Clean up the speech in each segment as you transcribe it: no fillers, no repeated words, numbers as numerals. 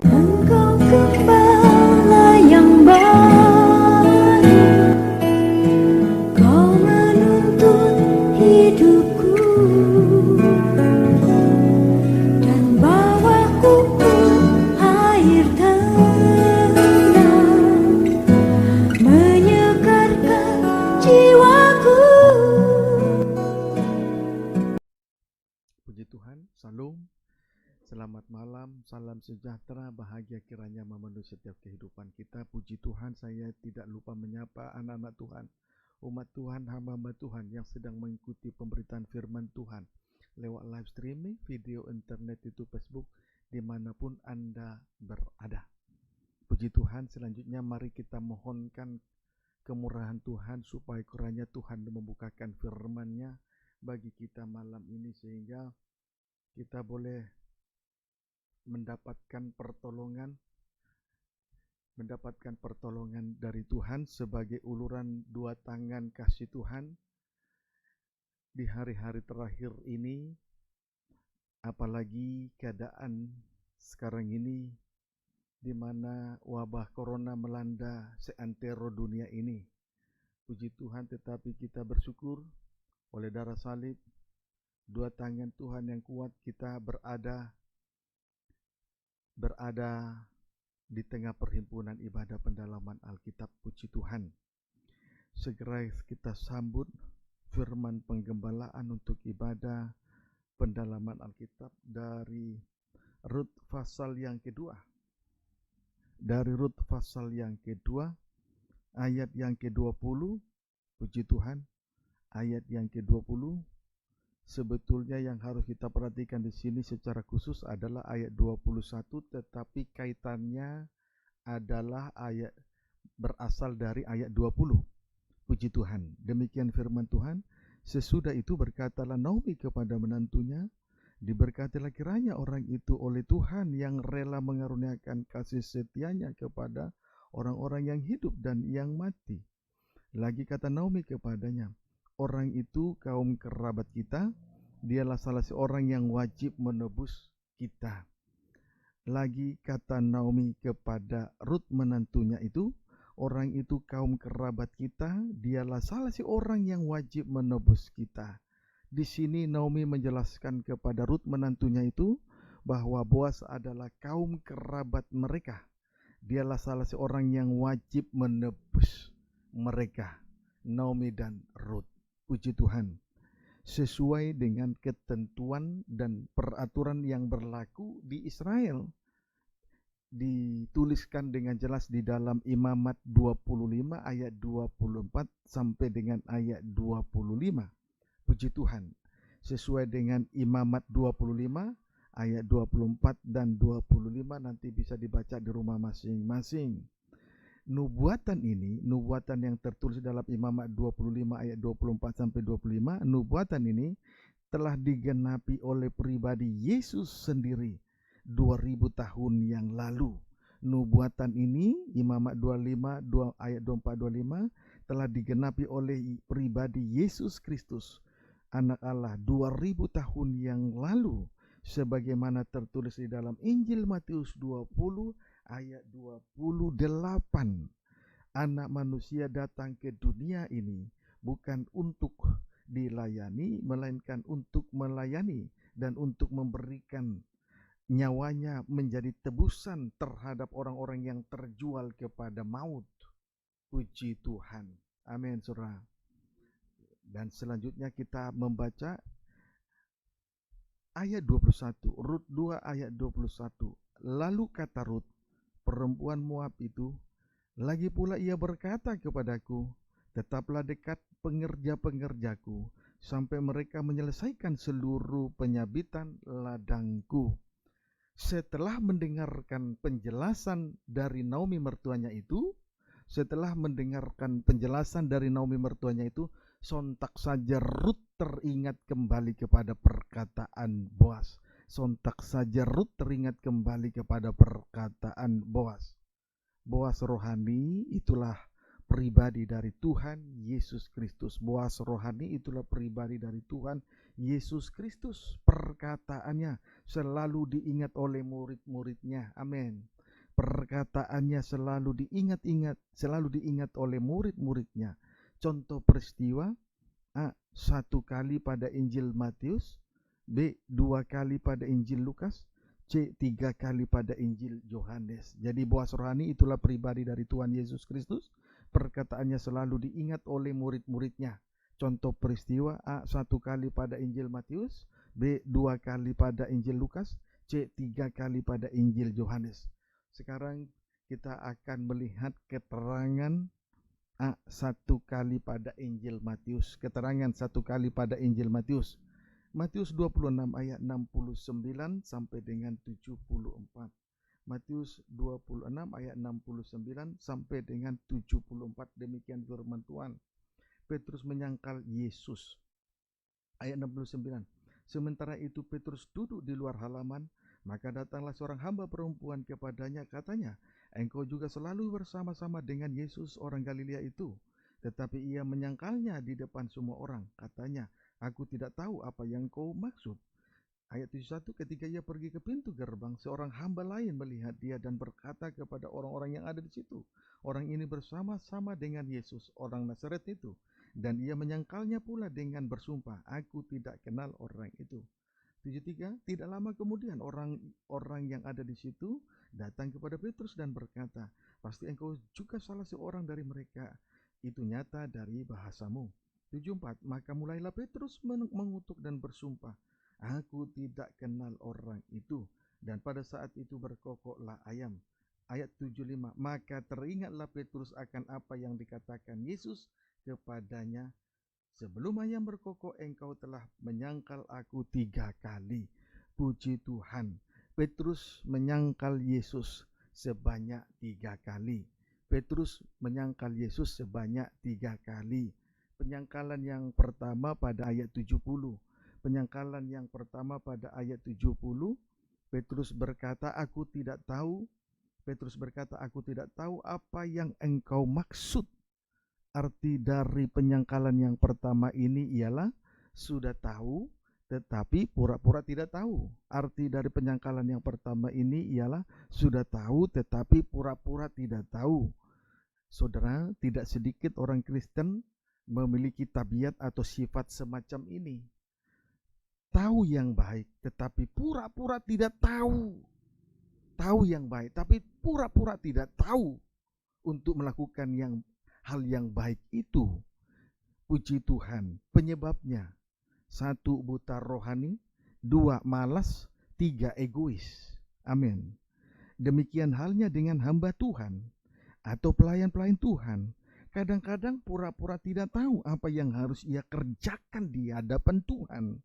Engkau gembala yang baik, Kau menuntun hidupku dan bawaku ke air tenang, menyegarkan jiwaku. Puji Tuhan, Salam, selamat malam, salam sejahtera, bahagia kiranya memenuhi setiap kehidupan kita. Puji Tuhan, saya tidak lupa menyapa anak-anak Tuhan, umat Tuhan, hamba-hamba Tuhan yang sedang mengikuti pemberitaan firman Tuhan lewat live streaming, video internet, YouTube, Facebook, dimanapun Anda berada. Puji Tuhan, selanjutnya mari kita mohonkan kemurahan Tuhan supaya kiranya Tuhan membukakan firman-Nya bagi kita malam ini sehingga kita boleh mendapatkan pertolongan dari Tuhan sebagai uluran dua tangan kasih Tuhan di hari-hari terakhir ini, apalagi keadaan sekarang ini di mana wabah corona melanda seantero dunia ini. Puji Tuhan, tetapi kita bersyukur oleh darah salib, dua tangan Tuhan yang kuat, kita berada di tengah perhimpunan ibadah pendalaman Alkitab. Puji Tuhan. Segera kita sambut firman penggembalaan untuk ibadah pendalaman Alkitab dari Rut pasal yang kedua. Dari Rut pasal yang kedua, ayat yang ke-20. Puji Tuhan. Ayat yang ke-20. Sebetulnya yang harus kita perhatikan di sini secara khusus adalah ayat 21, tetapi kaitannya adalah ayat berasal dari ayat 20. Puji Tuhan. Demikian firman Tuhan. Sesudah itu berkatalah Naomi kepada menantunya, diberkatilah kiranya orang itu oleh Tuhan yang rela mengaruniakan kasih setianya kepada orang-orang yang hidup dan yang mati. Lagi kata Naomi kepadanya, orang itu kaum kerabat kita, dialah salah seorang yang wajib menebus kita. Lagi kata Naomi kepada Rut menantunya itu, orang itu kaum kerabat kita, dialah salah seorang yang wajib menebus kita. Di sini Naomi menjelaskan kepada Rut menantunya itu bahwa Boas adalah kaum kerabat mereka. Dialah salah seorang yang wajib menebus mereka, Naomi dan Rut. Puji Tuhan. Sesuai dengan ketentuan dan peraturan yang berlaku di Israel. Dituliskan dengan jelas di dalam Imamat 25 ayat 24 sampai dengan ayat 25. Puji Tuhan. Sesuai dengan Imamat 25 ayat 24 dan 25 nanti bisa dibaca di rumah masing-masing. Nubuatan ini, nubuatan yang tertulis dalam Imamat 25 ayat 24 sampai 25, nubuatan ini telah digenapi oleh pribadi Yesus sendiri 2000 tahun yang lalu. Nubuatan ini, Imamat 25 ayat 24-25, telah digenapi oleh pribadi Yesus Kristus, Anak Allah 2000 tahun yang lalu, sebagaimana tertulis di dalam Injil Matius 20 ayat 28. Anak manusia datang ke dunia ini bukan untuk dilayani, melainkan untuk melayani dan untuk memberikan nyawanya menjadi tebusan terhadap orang-orang yang terjual kepada maut. Puji Tuhan. Amin, saudara. Dan selanjutnya kita membaca ayat 21, Rut 2 ayat 21. Lalu kata Rut, perempuan Moab itu, lagi pula ia berkata kepadaku, tetaplah dekat pengerja-pengerjaku, sampai mereka menyelesaikan seluruh penyabitan ladangku. Setelah mendengarkan penjelasan dari Naomi mertuanya itu, sontak saja Rut teringat kembali kepada perkataan Boas. Boas rohani itulah pribadi dari Tuhan Yesus Kristus. Boas rohani itulah pribadi dari Tuhan Yesus Kristus. Perkataannya selalu diingat oleh murid-muridnya. Amin. Perkataannya selalu diingat oleh murid-muridnya. Contoh peristiwa: A. 1 kali pada Injil Matius, B. 2 kali pada Injil Lukas, C. 3 kali pada Injil Yohanes. Jadi boas rohani itulah pribadi dari Tuhan Yesus Kristus. Perkataannya selalu diingat oleh murid-muridnya. Contoh peristiwa: A. 1 kali pada Injil Matius, B. 2 kali pada Injil Lukas, C. 3 kali pada Injil Yohanes. Sekarang kita akan melihat keterangan A. 1 kali pada Injil Matius. Keterangan 1 kali pada Injil Matius. Matius 26 ayat 69 sampai dengan 74. Matius 26 ayat 69 sampai dengan 74. Demikian firman Tuhan. Petrus menyangkal Yesus. Ayat 69. Sementara itu Petrus duduk di luar halaman, maka datanglah seorang hamba perempuan kepadanya, katanya, engkau juga selalu bersama-sama dengan Yesus orang Galilea itu. Tetapi ia menyangkalnya di depan semua orang. Katanya, aku tidak tahu apa yang kau maksud. Ayat 71, ketika ia pergi ke pintu gerbang, seorang hamba lain melihat dia dan berkata kepada orang-orang yang ada di situ, orang ini bersama-sama dengan Yesus, orang Nazaret itu. Dan ia menyangkalnya pula dengan bersumpah, aku tidak kenal orang itu. 73, tidak lama kemudian orang yang ada di situ datang kepada Petrus dan berkata, pasti engkau juga salah seorang dari mereka, itu nyata dari bahasamu. 74, maka mulailah Petrus mengutuk dan bersumpah, aku tidak kenal orang itu. Dan pada saat itu berkokoklah ayam. Ayat 75, maka teringatlah Petrus akan apa yang dikatakan Yesus kepadanya, sebelum ayam berkokok engkau telah menyangkal aku 3 kali. Puji Tuhan. Petrus menyangkal Yesus sebanyak 3 kali. Petrus menyangkal Yesus sebanyak 3 kali. Penyangkalan yang pertama pada ayat 70. Penyangkalan yang pertama pada ayat 70. Petrus berkata, aku tidak tahu. Petrus berkata, aku tidak tahu apa yang engkau maksud. Arti dari penyangkalan yang pertama ini ialah sudah tahu tetapi pura-pura tidak tahu. Arti dari penyangkalan yang pertama ini ialah sudah tahu tetapi pura-pura tidak tahu. Saudara, tidak sedikit orang Kristen memiliki tabiat atau sifat semacam ini. Tahu yang baik tetapi pura-pura tidak tahu. Tahu yang baik tapi pura-pura tidak tahu untuk melakukan hal yang baik itu. Puji Tuhan. Penyebabnya: 1. buta rohani, 2. malas, 3. egois. Amin. Demikian halnya dengan hamba Tuhan atau pelayan-pelayan Tuhan. Kadang-kadang pura-pura tidak tahu apa yang harus ia kerjakan di hadapan Tuhan.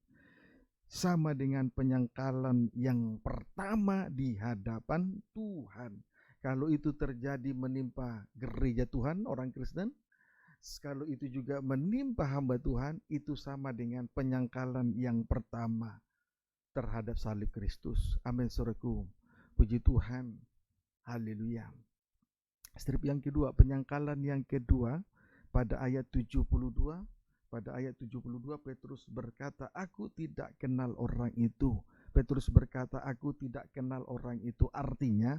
Sama dengan penyangkalan yang pertama di hadapan Tuhan. Kalau itu terjadi menimpa gereja Tuhan, orang Kristen, kalau itu juga menimpa hamba Tuhan, itu sama dengan penyangkalan yang pertama terhadap salib Kristus. Amin, saudaraku. Puji Tuhan. Haleluya. Strip yang kedua, penyangkalan yang kedua pada ayat 72. Pada ayat 72 Petrus berkata, aku tidak kenal orang itu. Petrus berkata, aku tidak kenal orang itu. Artinya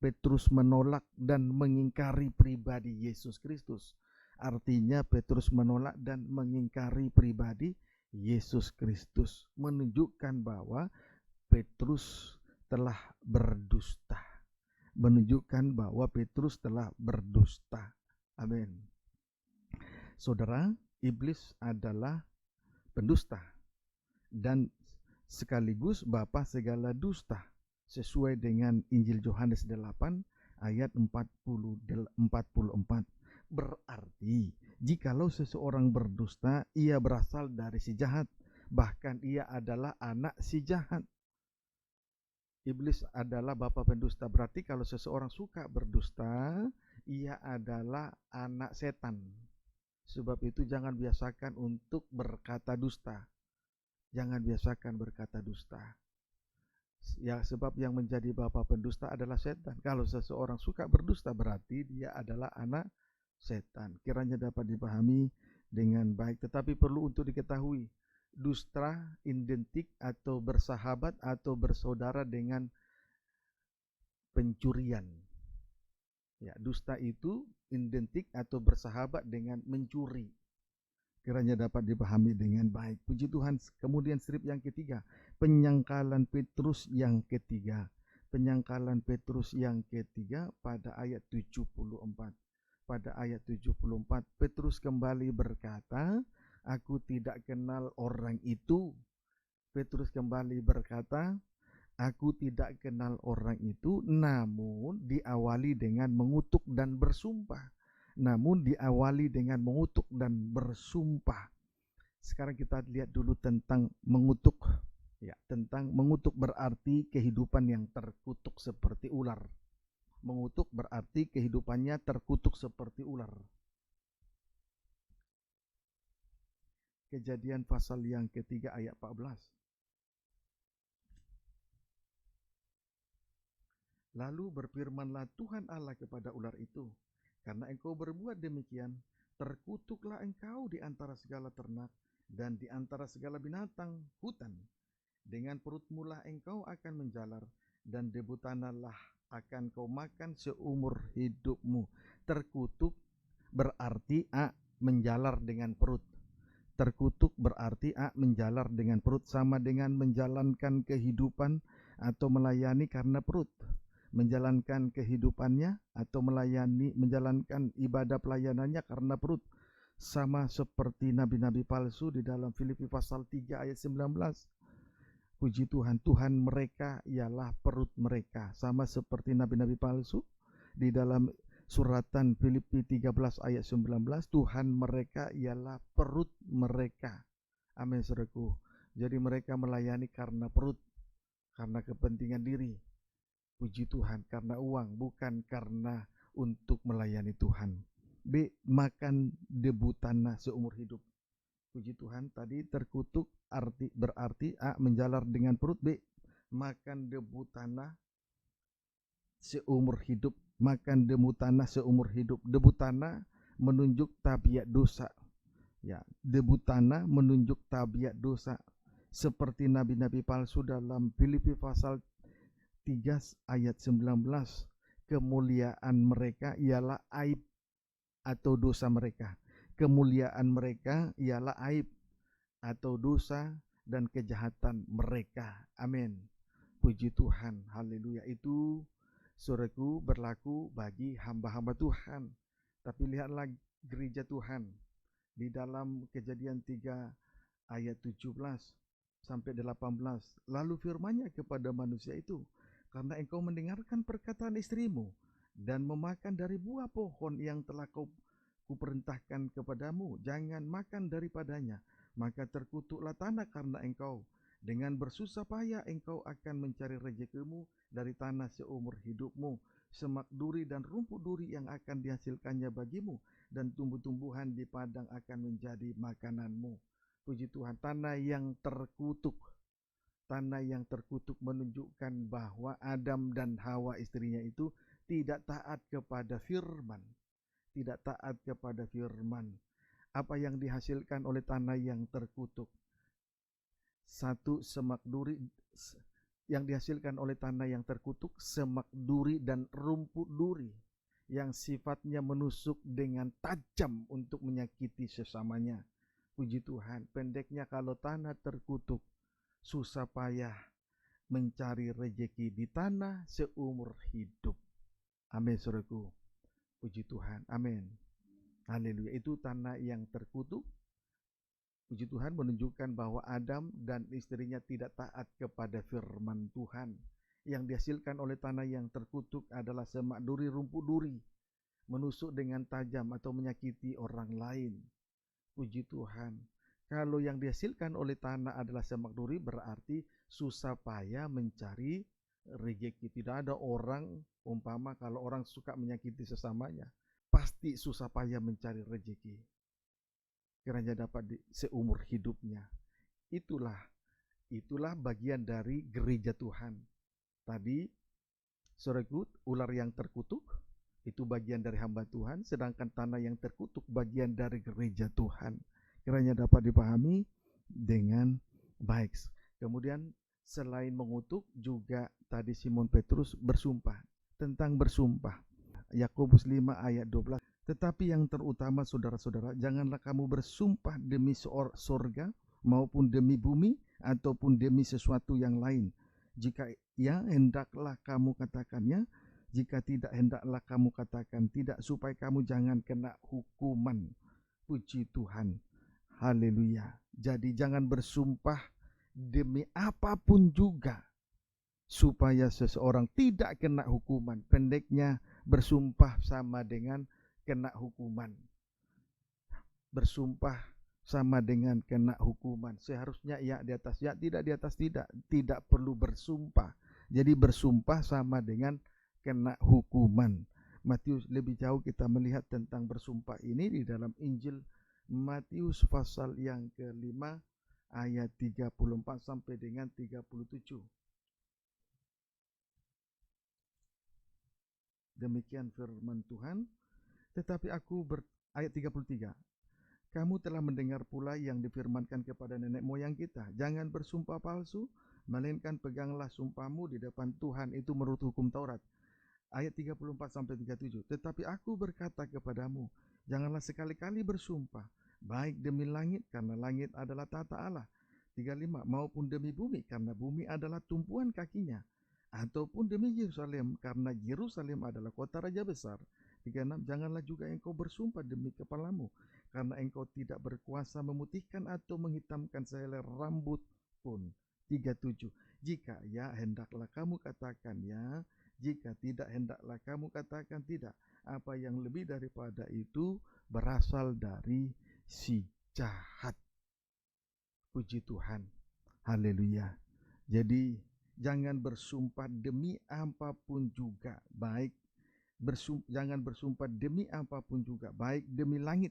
Petrus menolak dan mengingkari pribadi Yesus Kristus. Artinya Petrus menolak dan mengingkari pribadi Yesus Kristus, menunjukkan bahwa Petrus telah berdusta. Menunjukkan bahwa Petrus telah berdusta. Amin. Saudara, iblis adalah pendusta dan sekaligus bapa segala dusta, sesuai dengan Injil Yohanes 8 ayat 44. Berarti jikalau seseorang berdusta, ia berasal dari si jahat, bahkan ia adalah anak si jahat. Iblis adalah bapa pendusta. Berarti kalau seseorang suka berdusta, ia adalah anak setan. Sebab itu jangan biasakan untuk berkata dusta. Jangan biasakan berkata dusta. Ya, sebab yang menjadi bapa pendusta adalah setan. Kalau seseorang suka berdusta, berarti dia adalah anak setan. Kiranya dapat dipahami dengan baik, tetapi perlu untuk diketahui, dusta identik atau bersahabat atau bersaudara dengan pencurian. Ya, dusta itu identik atau bersahabat dengan mencuri. Kiranya dapat dipahami dengan baik. Puji Tuhan. Kemudian strip yang ketiga, penyangkalan Petrus yang ketiga. Penyangkalan Petrus yang ketiga pada ayat 74. Pada ayat 74, Petrus kembali berkata, "Aku tidak kenal orang itu." Petrus kembali berkata, "Aku tidak kenal orang itu," namun diawali dengan mengutuk dan bersumpah. Sekarang kita lihat dulu tentang mengutuk. Ya, tentang mengutuk berarti kehidupan yang terkutuk seperti ular. Mengutuk berarti kehidupannya terkutuk seperti ular. Kejadian pasal yang ketiga ayat 14. Lalu berfirmanlah Tuhan Allah kepada ular itu, "Karena engkau berbuat demikian, terkutuklah engkau di antara segala ternak dan di antara segala binatang hutan. Dengan perutmu lah engkau akan menjalar, dan debu tanah lah akan kau makan seumur hidupmu." Terkutuk berarti menjalar dengan perut. Terkutuk berarti menjalar dengan perut, sama dengan menjalankan kehidupan atau melayani karena perut. Menjalankan kehidupannya atau menjalankan ibadah pelayanannya karena perut, sama seperti nabi-nabi palsu di dalam Filipi pasal 3 ayat 19. Puji Tuhan, Tuhan mereka ialah perut mereka, sama seperti nabi-nabi palsu di dalam suratan Filipi 13 ayat 19. Tuhan mereka ialah perut mereka. Amin, saudaraku. Jadi mereka melayani karena perut, karena kepentingan diri. Puji Tuhan, karena uang, bukan karena untuk melayani Tuhan. B. Makan debu tanah seumur hidup. Puji Tuhan, tadi terkutuk berarti menjalar dengan perut. B. Makan debu tanah seumur hidup. Makan debu tanah seumur hidup. Debu tanah menunjuk tabiat dosa. Ya, debu tanah menunjuk tabiat dosa. Seperti nabi-nabi palsu dalam Filipi pasal 3 ayat 19, kemuliaan mereka ialah aib atau dosa mereka. Kemuliaan mereka ialah aib atau dosa dan kejahatan mereka. Amin. Puji Tuhan. Haleluya. Itu, saudaraku, berlaku bagi hamba-hamba Tuhan. Tapi lihatlah gereja Tuhan di dalam Kejadian 3 ayat 17 sampai 18. Lalu firman-Nya kepada manusia itu, "Karena engkau mendengarkan perkataan istrimu dan memakan dari buah pohon yang telah kuperintahkan kepadamu, jangan makan daripadanya, maka terkutuklah tanah karena engkau. Dengan bersusah payah engkau akan mencari rezekimu dari tanah seumur hidupmu. Semak duri dan rumput duri yang akan dihasilkannya bagimu, dan tumbuh-tumbuhan di padang akan menjadi makananmu." Puji Tuhan, tanah yang terkutuk. Tanah yang terkutuk menunjukkan bahwa Adam dan Hawa istrinya itu tidak taat kepada firman. Tidak taat kepada firman. Apa yang dihasilkan oleh tanah yang terkutuk? Satu, semak duri. Yang dihasilkan oleh tanah yang terkutuk, semak duri dan rumput duri yang sifatnya menusuk dengan tajam untuk menyakiti sesamanya. Puji Tuhan, pendeknya kalau tanah terkutuk, susah payah mencari rejeki di tanah seumur hidup. Amin, saudaraku. Puji Tuhan. Amin. Haleluya. Itu tanah yang terkutuk. Puji Tuhan, menunjukkan bahwa Adam dan istrinya tidak taat kepada firman Tuhan. Yang dihasilkan oleh tanah yang terkutuk adalah semak duri, rumput duri, menusuk dengan tajam atau menyakiti orang lain. Puji Tuhan. Kalau yang dihasilkan oleh tanah adalah semak duri, berarti susah payah mencari rezeki. Tidak ada orang, umpama kalau orang suka menyakiti sesamanya, pasti susah payah mencari rezeki. Kiranya dapat seumur hidupnya. Itulah bagian dari gereja Tuhan. Tadi, saudaraku, ular yang terkutuk itu bagian dari hamba Tuhan, sedangkan tanah yang terkutuk bagian dari gereja Tuhan. Kiranya dapat dipahami dengan baik. Kemudian selain mengutuk juga tadi Simon Petrus bersumpah. Tentang bersumpah, Yakobus 5 ayat 12. Tetapi yang terutama saudara-saudara, janganlah kamu bersumpah demi sorga maupun demi bumi ataupun demi sesuatu yang lain. Jika ya, hendaklah kamu katakannya. Jika tidak, hendaklah kamu katakan tidak, supaya kamu jangan kena hukuman. Puji Tuhan. Haleluya. Jadi jangan bersumpah demi apapun juga, supaya seseorang tidak kena hukuman. Pendeknya, bersumpah sama dengan kena hukuman. Bersumpah sama dengan kena hukuman. Seharusnya ya di atas ya, tidak di atas tidak. Tidak perlu bersumpah. Jadi bersumpah sama dengan kena hukuman. Matius, lebih jauh kita melihat tentang bersumpah ini di dalam Injil Matius pasal yang ke-5 ayat 34 sampai dengan 37. Demikian firman Tuhan. Tetapi ayat 33. Kamu telah mendengar pula yang difirmankan kepada nenek moyang kita, jangan bersumpah palsu, melainkan peganglah sumpahmu di depan Tuhan, itu menurut hukum Taurat. Ayat 34 sampai 37. Tetapi aku berkata kepadamu, janganlah sekali-kali bersumpah, baik demi langit, karena langit adalah tata Allah. 35. Maupun demi bumi, karena bumi adalah tumpuan kakinya, ataupun demi Yerusalem, karena Yerusalem adalah kota raja besar. 36. Janganlah juga engkau bersumpah demi kepalamu, karena engkau tidak berkuasa memutihkan atau menghitamkan sehelai rambut pun. 37. Jika ya, hendaklah kamu katakan ya, jika tidak, hendaklah kamu katakan tidak. Apa yang lebih daripada itu berasal dari si jahat. Puji Tuhan. Haleluya. Jadi jangan bersumpah demi apapun juga, baik jangan bersumpah demi apapun juga, baik demi langit,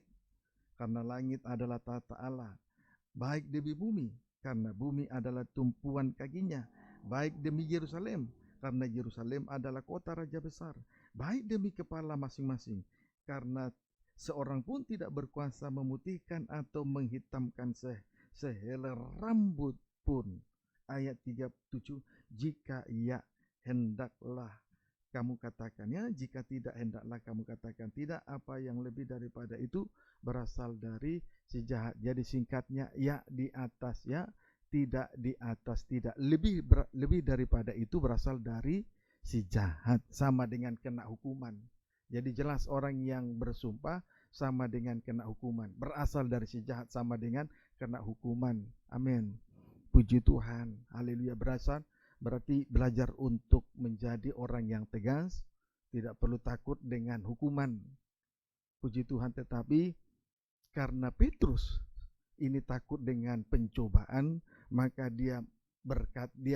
karena langit adalah tata Allah, baik demi bumi, karena bumi adalah tumpuan kakinya, baik demi Yerusalem, karena Yerusalem adalah kota raja besar, baik demi kepala masing-masing, karena seorang pun tidak berkuasa memutihkan atau menghitamkan sehelai rambut pun. Ayat 37. Jika ya, hendaklah kamu katakannya, jika tidak, hendaklah kamu katakan tidak. Apa yang lebih daripada itu berasal dari si jahat. Jadi singkatnya, ya di atas ya, tidak di atas tidak. Lebih daripada itu berasal dari si jahat, sama dengan kena hukuman. Jadi jelas orang yang bersumpah sama dengan kena hukuman. Berasal dari si jahat sama dengan kena hukuman. Amin. Puji Tuhan. Haleluya. Berarti belajar untuk menjadi orang yang tegas, tidak perlu takut dengan hukuman. Puji Tuhan. Tetapi karena Petrus ini takut dengan pencobaan, maka dia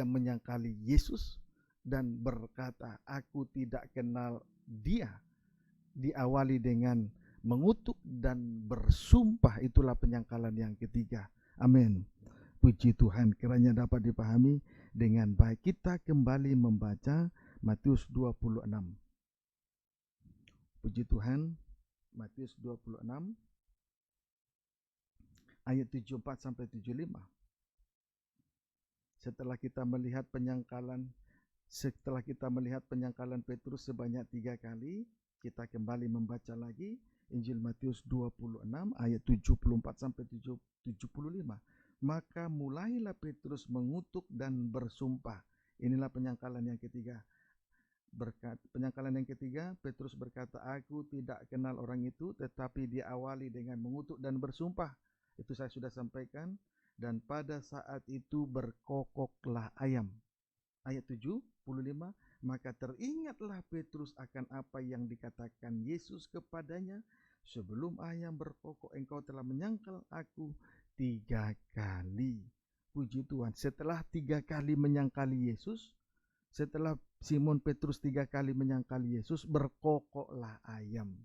menyangkali Yesus dan berkata, aku tidak kenal dia. Diawali dengan mengutuk dan bersumpah, itulah penyangkalan yang ketiga. Amin. Puji Tuhan, kiranya dapat dipahami dengan baik. Kita kembali membaca Matius 26. Puji Tuhan, Matius 26 ayat 74 sampai 75. Setelah kita melihat penyangkalan Petrus sebanyak 3 kali, kita kembali membaca lagi Injil Matius 26 ayat 74 sampai 75. Maka mulailah Petrus mengutuk dan bersumpah. Inilah penyangkalan yang ketiga. Penyangkalan yang ketiga, Petrus berkata, aku tidak kenal orang itu, tetapi diawali dengan mengutuk dan bersumpah. Itu saya sudah sampaikan. Dan pada saat itu berkokoklah ayam. Ayat 75, maka teringatlah Petrus akan apa yang dikatakan Yesus kepadanya, sebelum ayam berkokok engkau telah menyangkal aku 3 kali. Puji Tuhan. Setelah 3 kali menyangkali Yesus, setelah Simon Petrus 3 kali menyangkali Yesus, berkokoklah ayam.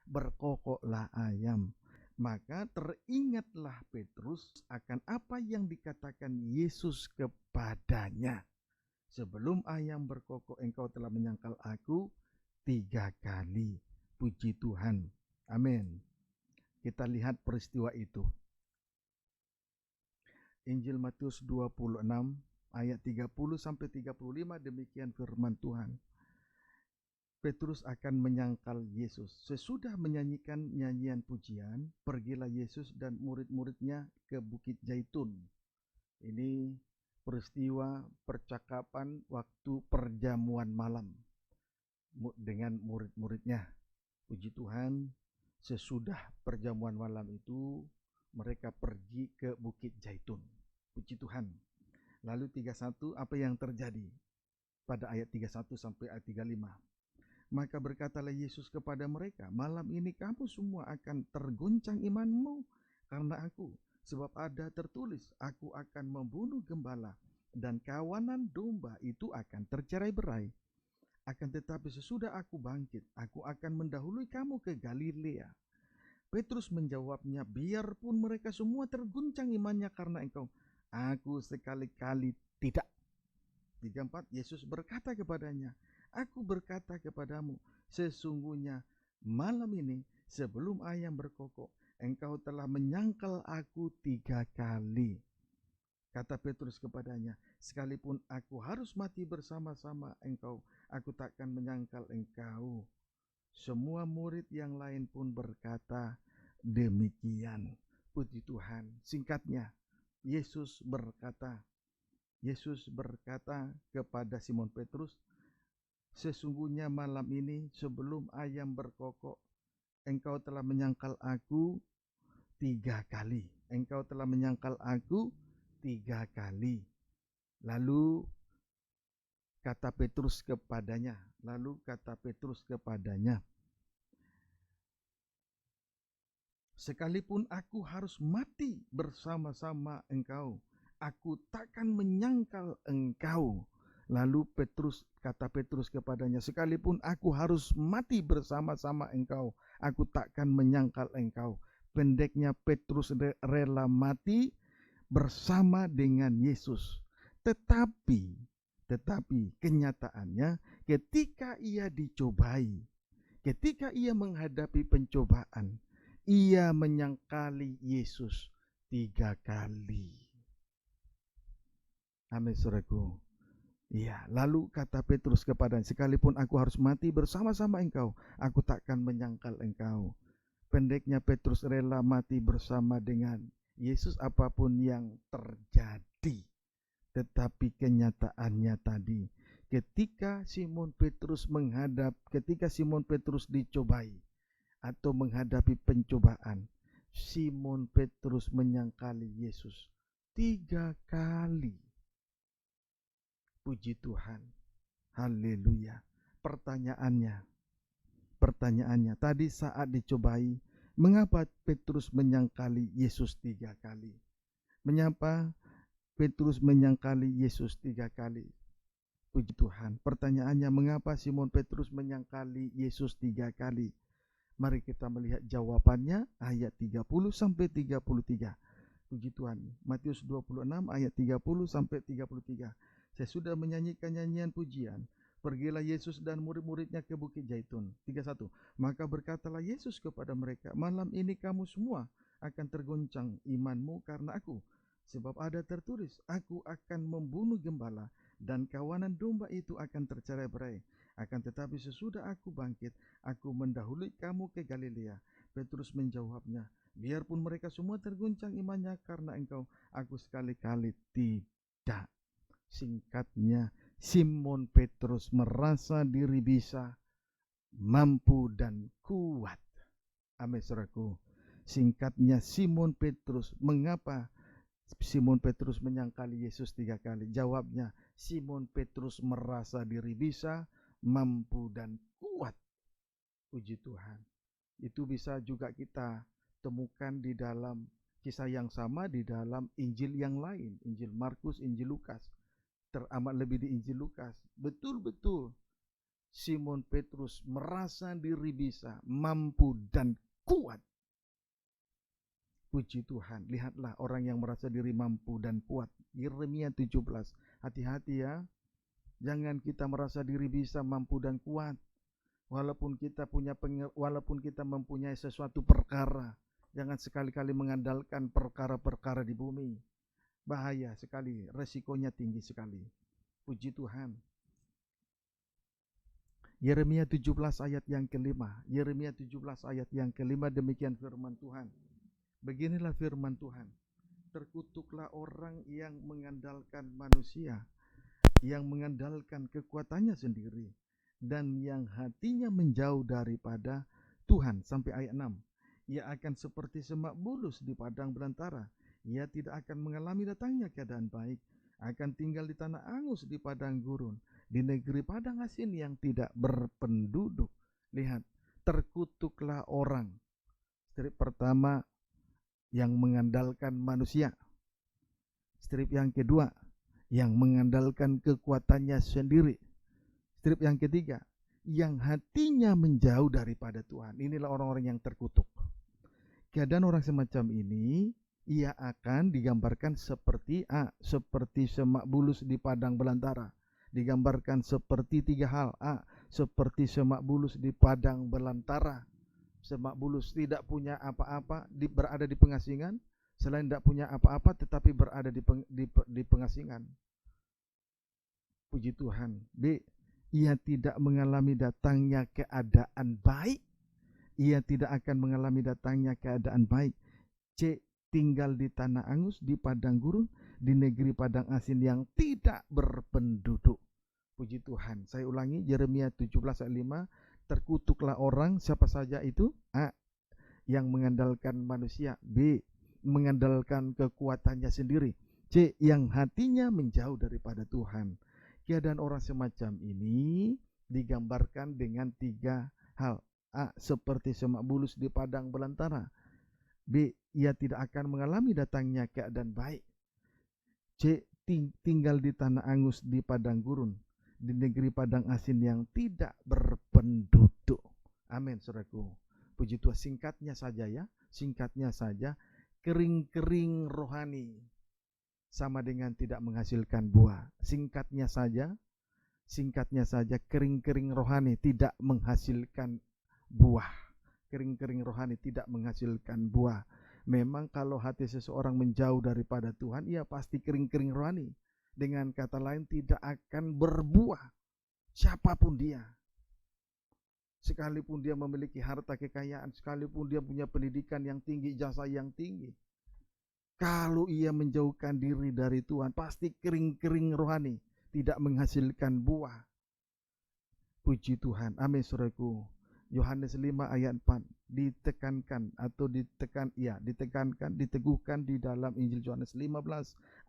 Berkokoklah ayam. Maka teringatlah Petrus akan apa yang dikatakan Yesus kepadanya. Sebelum ayam berkokok engkau telah menyangkal aku 3 kali. Puji Tuhan. Amin. Kita lihat peristiwa itu. Injil Matius 26 ayat 30 sampai 35, demikian firman Tuhan. Petrus akan menyangkal Yesus. Sesudah menyanyikan nyanyian pujian, pergilah Yesus dan murid-muridnya ke Bukit Zaitun. Ini peristiwa percakapan waktu perjamuan malam dengan murid-muridnya. Puji Tuhan, sesudah perjamuan malam itu mereka pergi ke Bukit Zaitun. Puji Tuhan. Lalu 31, apa yang terjadi? Pada ayat 31 sampai ayat 35. Maka berkatalah Yesus kepada mereka, malam ini kamu semua akan terguncang imanmu karena aku. Sebab ada tertulis, aku akan membunuh gembala dan kawanan domba itu akan tercerai-berai. Akan tetapi sesudah aku bangkit, aku akan mendahului kamu ke Galilea. Petrus menjawabnya, biarpun mereka semua terguncang imannya karena engkau, aku sekali-kali tidak. 34, Yesus berkata kepadanya, aku berkata kepadamu, sesungguhnya malam ini sebelum ayam berkokok, engkau telah menyangkal aku 3 kali. Kata Petrus kepadanya, sekalipun aku harus mati bersama-sama engkau, aku takkan menyangkal engkau. Semua murid yang lain pun berkata demikian. Puji Tuhan. Singkatnya, Yesus berkata kepada Simon Petrus, sesungguhnya malam ini sebelum ayam berkokok, engkau telah menyangkal aku 3 kali. Engkau telah menyangkal aku 3 kali. Lalu kata Petrus kepadanya, sekalipun aku harus mati bersama-sama engkau, aku takkan menyangkal engkau. Lalu kata Petrus kepadanya, sekalipun aku harus mati bersama-sama engkau, aku takkan menyangkal engkau. Pendeknya, Petrus rela mati bersama dengan Yesus. Tetapi kenyataannya ketika ia dicobai, ketika ia menghadapi pencobaan, ia menyangkali Yesus 3 kali. Amin, saudaraku. Ya, lalu kata Petrus kepadanya, sekalipun aku harus mati bersama-sama engkau, aku takkan menyangkal engkau. Pendeknya, Petrus rela mati bersama dengan Yesus apapun yang terjadi. Tetapi kenyataannya tadi, ketika Simon Petrus dicobai atau menghadapi pencobaan, Simon Petrus menyangkali Yesus 3 kali. Puji Tuhan. Haleluya. Pertanyaannya tadi saat dicobai, mengapa Petrus menyangkali Yesus 3 kali? Mengapa Petrus menyangkali Yesus 3 kali? Puji Tuhan. Pertanyaannya, mengapa Simon Petrus menyangkali Yesus 3 kali? Mari kita melihat jawabannya, ayat 30 sampai 33. Puji Tuhan. Matius 26 ayat 30 sampai 33. Sesudah menyanyikan nyanyian pujian, pergilah Yesus dan murid-muridnya ke Bukit Zaitun. 31. Maka berkatalah Yesus kepada mereka, malam ini kamu semua akan tergoncang imanmu karena aku. Sebab ada tertulis, aku akan membunuh gembala dan kawanan domba itu akan tercerai-berai. Akan tetapi sesudah aku bangkit, aku mendahului kamu ke Galilea. Petrus menjawabnya, biarpun mereka semua terguncang imannya karena engkau, aku sekali-kali tidak. Singkatnya, Simon Petrus merasa diri bisa, mampu dan kuat. Amin, saudaraku. Singkatnya, Simon Petrus, mengapa Simon Petrus menyangkali Yesus 3 kali? Jawabnya, Simon Petrus merasa diri bisa, mampu dan kuat. Puji Tuhan. Itu bisa juga kita temukan di dalam kisah yang sama di dalam Injil yang lain, Injil Markus, Injil Lukas. Teramat lebih di Injil Lukas. Betul-betul Simon Petrus merasa diri bisa, mampu dan kuat. Puji Tuhan. Lihatlah orang yang merasa diri mampu dan kuat. Yeremia 17. Hati-hati ya. Jangan kita merasa diri bisa, mampu dan kuat. Walaupun kita mempunyai sesuatu perkara, jangan sekali-kali mengandalkan perkara-perkara di bumi. Bahaya sekali, resikonya tinggi sekali. Puji Tuhan. Yeremia 17 ayat yang kelima. Yeremia 17 ayat yang kelima, demikian firman Tuhan. Beginilah firman Tuhan. Terkutuklah orang yang mengandalkan manusia, yang mengandalkan kekuatannya sendiri, dan yang hatinya menjauh daripada Tuhan. Sampai ayat 6. Ia akan seperti semak bulus di padang belantara. Ia tidak akan mengalami datangnya keadaan baik. Akan tinggal di tanah angus di padang gurun, di negeri padang asin yang tidak berpenduduk. Lihat, terkutuklah orang. Strip pertama, yang mengandalkan manusia. Strip yang kedua, yang mengandalkan kekuatannya sendiri. Strip yang ketiga, yang hatinya menjauh daripada Tuhan. Inilah orang-orang yang terkutuk. Keadaan orang semacam ini, ia akan digambarkan seperti semak bulus di padang belantara. Digambarkan seperti tiga hal. Seperti semak bulus di padang belantara. Semak bulus tidak punya apa-apa, berada di pengasingan. Selain tidak punya apa-apa, tetapi berada di pengasingan. Puji Tuhan. B, ia tidak mengalami datangnya keadaan baik. Ia tidak akan mengalami datangnya keadaan baik. C, tinggal di tanah angus, di padang gurun, di negeri padang asin yang tidak berpenduduk. Puji Tuhan. Saya ulangi, Yeremia 17 ayat 5. Terkutuklah orang, siapa saja itu? A, yang mengandalkan manusia. B, mengandalkan kekuatannya sendiri. C, yang hatinya menjauh daripada Tuhan. Keadaan orang semacam ini digambarkan dengan tiga hal. A, seperti semak bulus di padang belantara. B, ia tidak akan mengalami datangnya keadaan baik. C, tinggal di tanah angus di padang gurun, di negeri padang asin yang tidak berpenduduk. Amin, saudaraku. Puji Tuhan. Singkatnya saja ya, singkatnya saja, kering-kering rohani sama dengan tidak menghasilkan buah. Singkatnya saja, kering-kering rohani tidak menghasilkan buah. Kering-kering rohani tidak menghasilkan buah. Memang kalau hati seseorang menjauh daripada Tuhan, ia pasti kering-kering rohani. Dengan kata lain, tidak akan berbuah siapapun dia. Sekalipun dia memiliki harta kekayaan, sekalipun dia punya pendidikan yang tinggi, jasa yang tinggi, kalau ia menjauhkan diri dari Tuhan, pasti kering-kering rohani, tidak menghasilkan buah. Puji Tuhan. Amin, saudaraku. Yohanes 5 ayat 4 diteguhkan di dalam Injil Yohanes 15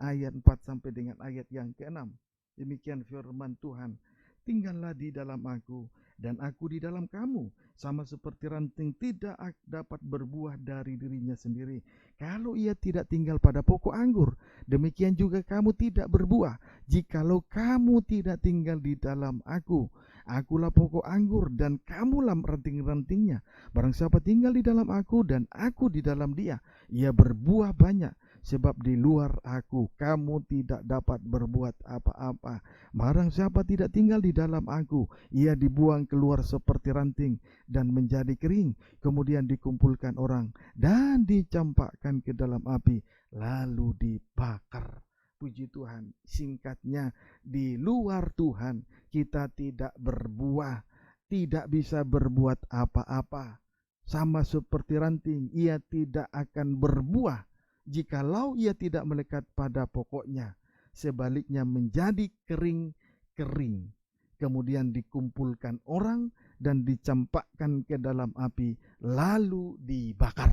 ayat 4 sampai dengan ayat yang ke-6. Demikian firman Tuhan. Tinggallah di dalam aku dan aku di dalam kamu, sama seperti ranting tidak dapat berbuah dari dirinya sendiri kalau ia tidak tinggal pada pokok anggur. Demikian juga kamu tidak berbuah jikalau kamu tidak tinggal di dalam aku. Akulah pokok anggur dan kamulah ranting-rantingnya. Barang siapa tinggal di dalam aku dan aku di dalam dia, ia berbuah banyak. Sebab di luar aku kamu tidak dapat berbuat apa-apa. Barang siapa tidak tinggal di dalam aku, ia dibuang keluar seperti ranting dan menjadi kering. Kemudian dikumpulkan orang dan dicampakkan ke dalam api, lalu dibakar. Puji Tuhan. Singkatnya, di luar Tuhan kita tidak berbuah, tidak bisa berbuat apa-apa. Sama seperti ranting, ia tidak akan berbuah jikalau ia tidak melekat pada pokoknya. Sebaliknya menjadi kering-kering. Kemudian dikumpulkan orang dan dicampakkan ke dalam api, lalu dibakar.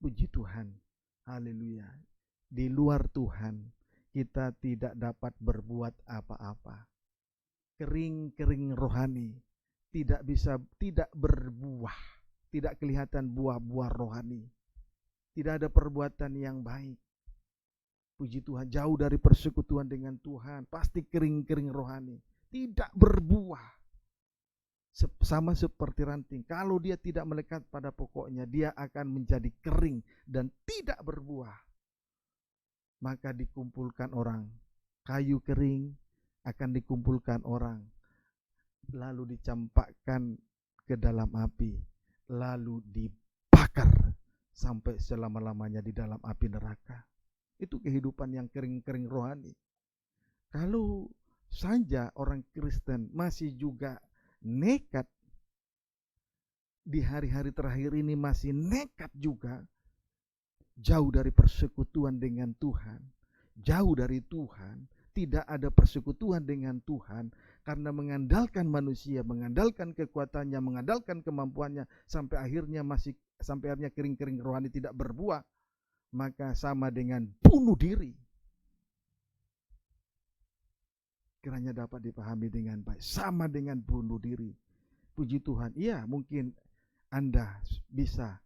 Puji Tuhan. Haleluya. Di luar Tuhan kita tidak dapat berbuat apa-apa. Kering-kering rohani, tidak berbuah, tidak kelihatan buah-buah rohani, tidak ada perbuatan yang baik. Puji Tuhan, jauh dari persekutuan dengan Tuhan, pasti kering-kering rohani, tidak berbuah. Sama seperti ranting, kalau dia tidak melekat pada pokoknya, dia akan menjadi kering dan tidak berbuah. Maka dikumpulkan orang, kayu kering akan dikumpulkan orang, lalu dicampakkan ke dalam api, lalu dibakar sampai selama-lamanya di dalam api neraka. Itu kehidupan yang kering-kering rohani. Kalau saja orang Kristen masih juga nekat, di hari-hari terakhir ini masih nekat juga, jauh dari persekutuan dengan Tuhan, jauh dari Tuhan, tidak ada persekutuan dengan Tuhan, karena mengandalkan manusia, mengandalkan kekuatannya, mengandalkan kemampuannya, sampai akhirnya kering-kering rohani tidak berbuah, maka sama dengan bunuh diri. Kiranya dapat dipahami dengan baik, sama dengan bunuh diri. Puji Tuhan, iya mungkin Anda bisa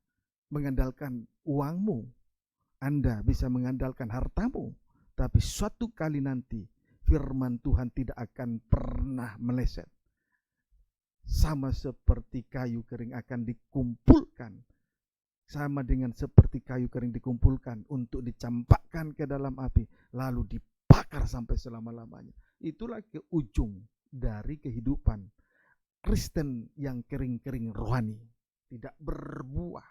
mengandalkan uangmu, Anda bisa mengandalkan hartamu, tapi suatu kali nanti firman Tuhan tidak akan pernah meleset. Sama seperti kayu kering akan dikumpulkan, sama dengan seperti kayu kering dikumpulkan untuk dicampakkan ke dalam api, lalu dibakar sampai selama-lamanya. Itulah ke ujung dari kehidupan Kristen yang kering-kering rohani, tidak berbuah.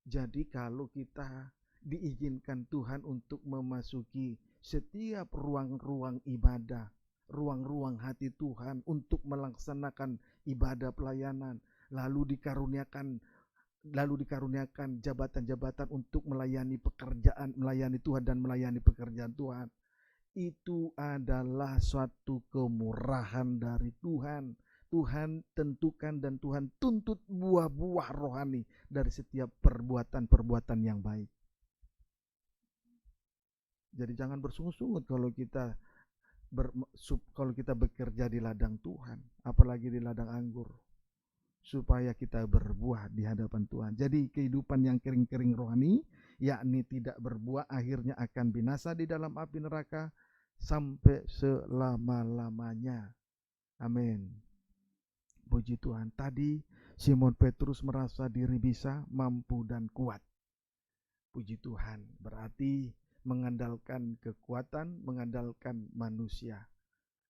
Jadi kalau kita diizinkan Tuhan untuk memasuki setiap ruang-ruang ibadah, ruang-ruang hati Tuhan untuk melaksanakan ibadah pelayanan, lalu dikaruniakan jabatan-jabatan untuk melayani pekerjaan, melayani Tuhan dan melayani pekerjaan Tuhan, itu adalah suatu kemurahan dari Tuhan. Tuhan tentukan dan Tuhan tuntut buah-buah rohani dari setiap perbuatan-perbuatan yang baik. Jadi jangan bersungut-sungut kalau kita bekerja di ladang Tuhan, apalagi di ladang anggur, supaya kita berbuah di hadapan Tuhan. Jadi kehidupan yang kering-kering rohani, yakni tidak berbuah, akhirnya akan binasa di dalam api neraka sampai selama-lamanya. Amin. Puji Tuhan. Tadi Simon Petrus merasa diri bisa, mampu dan kuat. Puji Tuhan. Berarti mengandalkan kekuatan, mengandalkan manusia.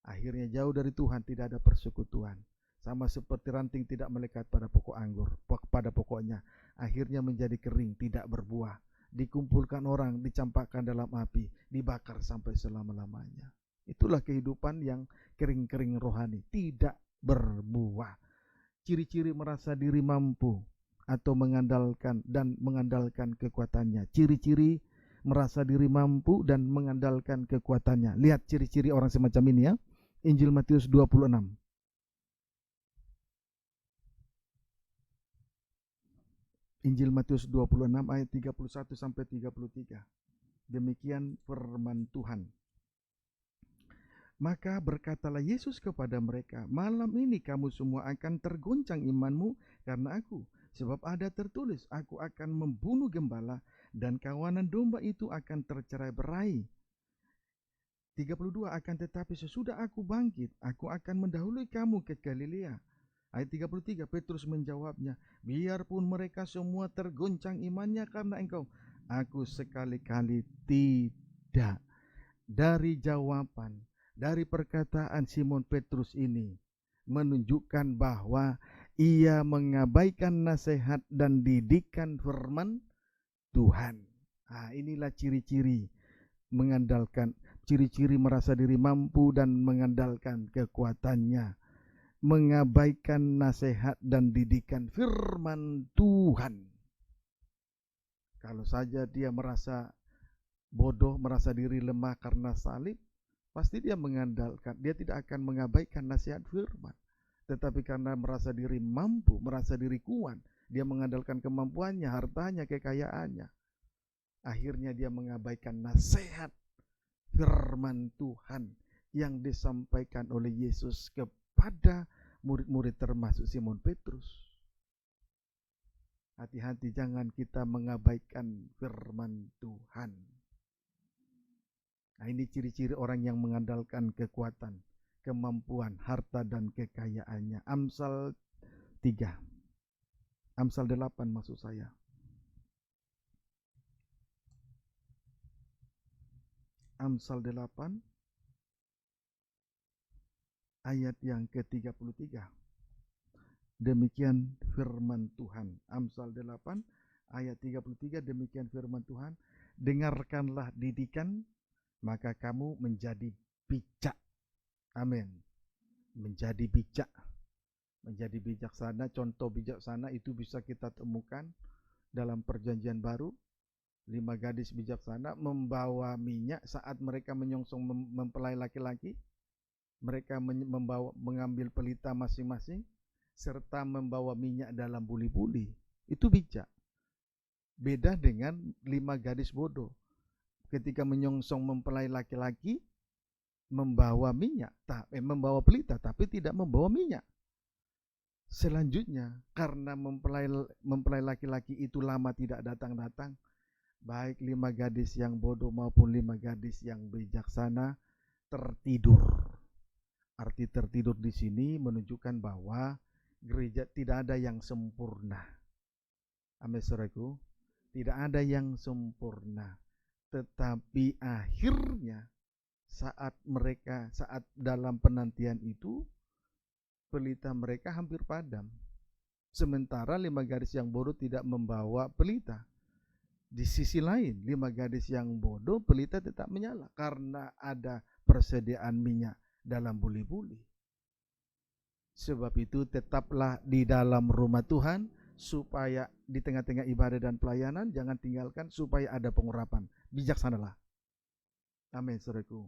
Akhirnya jauh dari Tuhan, tidak ada persekutuan. Sama seperti ranting tidak melekat pada pokok anggur, pada pokoknya. Akhirnya menjadi kering, tidak berbuah. Dikumpulkan orang, dicampakkan dalam api, dibakar sampai selama-lamanya. Itulah kehidupan yang kering-kering rohani, tidak berbuah. Ciri-ciri merasa diri mampu atau mengandalkan kekuatannya. Ciri-ciri merasa diri mampu dan mengandalkan kekuatannya. Lihat ciri-ciri orang semacam ini ya. Injil Matius 26. Injil Matius 26 ayat 31 sampai 33. Demikian firman Tuhan. Maka berkatalah Yesus kepada mereka, malam ini kamu semua akan tergoncang imanmu karena aku. Sebab ada tertulis, aku akan membunuh gembala dan kawanan domba itu akan tercerai-berai. 32, akan tetapi sesudah aku bangkit, aku akan mendahului kamu ke Galilea. Ayat 33, Petrus menjawabnya, biarpun mereka semua tergoncang imannya karena engkau, aku sekali-kali tidak. Dari jawaban, dari perkataan Simon Petrus ini menunjukkan bahwa ia mengabaikan nasihat dan didikan firman Tuhan. Nah, inilah ciri-ciri mengandalkan, ciri-ciri merasa diri mampu dan mengandalkan kekuatannya, mengabaikan nasihat dan didikan firman Tuhan. Kalau saja dia merasa bodoh, merasa diri lemah karena salib, pasti dia tidak akan mengabaikan nasihat firman. Tetapi karena merasa diri mampu, merasa diri kuat, dia mengandalkan kemampuannya, hartanya, kekayaannya, akhirnya dia mengabaikan nasihat firman Tuhan yang disampaikan oleh Yesus kepada murid-murid termasuk Simon Petrus. Hati-hati, jangan kita mengabaikan firman Tuhan. Nah, ini ciri-ciri orang yang mengandalkan kekuatan, kemampuan, harta dan kekayaannya. Amsal 3. Amsal 8 maksud saya. Amsal 8 ayat yang ke-33. Demikian firman Tuhan. Amsal 8 ayat 33, demikian firman Tuhan. Dengarkanlah didikan, maka kamu menjadi bijak. Amin. Menjadi bijak. Menjadi bijaksana. Contoh bijaksana itu bisa kita temukan dalam perjanjian baru. 5 gadis bijaksana membawa minyak saat mereka menyongsong mempelai laki-laki. Mereka mengambil pelita masing-masing serta membawa minyak dalam buli-buli. Itu bijak. Beda dengan 5 gadis bodoh. Ketika menyongsong mempelai laki-laki, membawa minyak, membawa pelita tapi tidak membawa minyak. Selanjutnya, karena mempelai laki-laki itu lama tidak datang-datang, baik 5 gadis yang bodoh maupun 5 gadis yang bijaksana tertidur. Arti tertidur di sini menunjukkan bahwa gereja tidak ada yang sempurna. Amin, saudaraku. Tidak ada yang sempurna. Tetapi akhirnya saat dalam penantian itu, pelita mereka hampir padam. Sementara 5 gadis yang bodoh tidak membawa pelita. Di sisi lain, 5 gadis yang bodoh, pelita tetap menyala karena ada persediaan minyak dalam buli-buli. Sebab itu tetaplah di dalam rumah Tuhan, supaya di tengah-tengah ibadah dan pelayanan jangan tinggalkan supaya ada pengurapan. Bijaksanalah. Amin, saudaraku.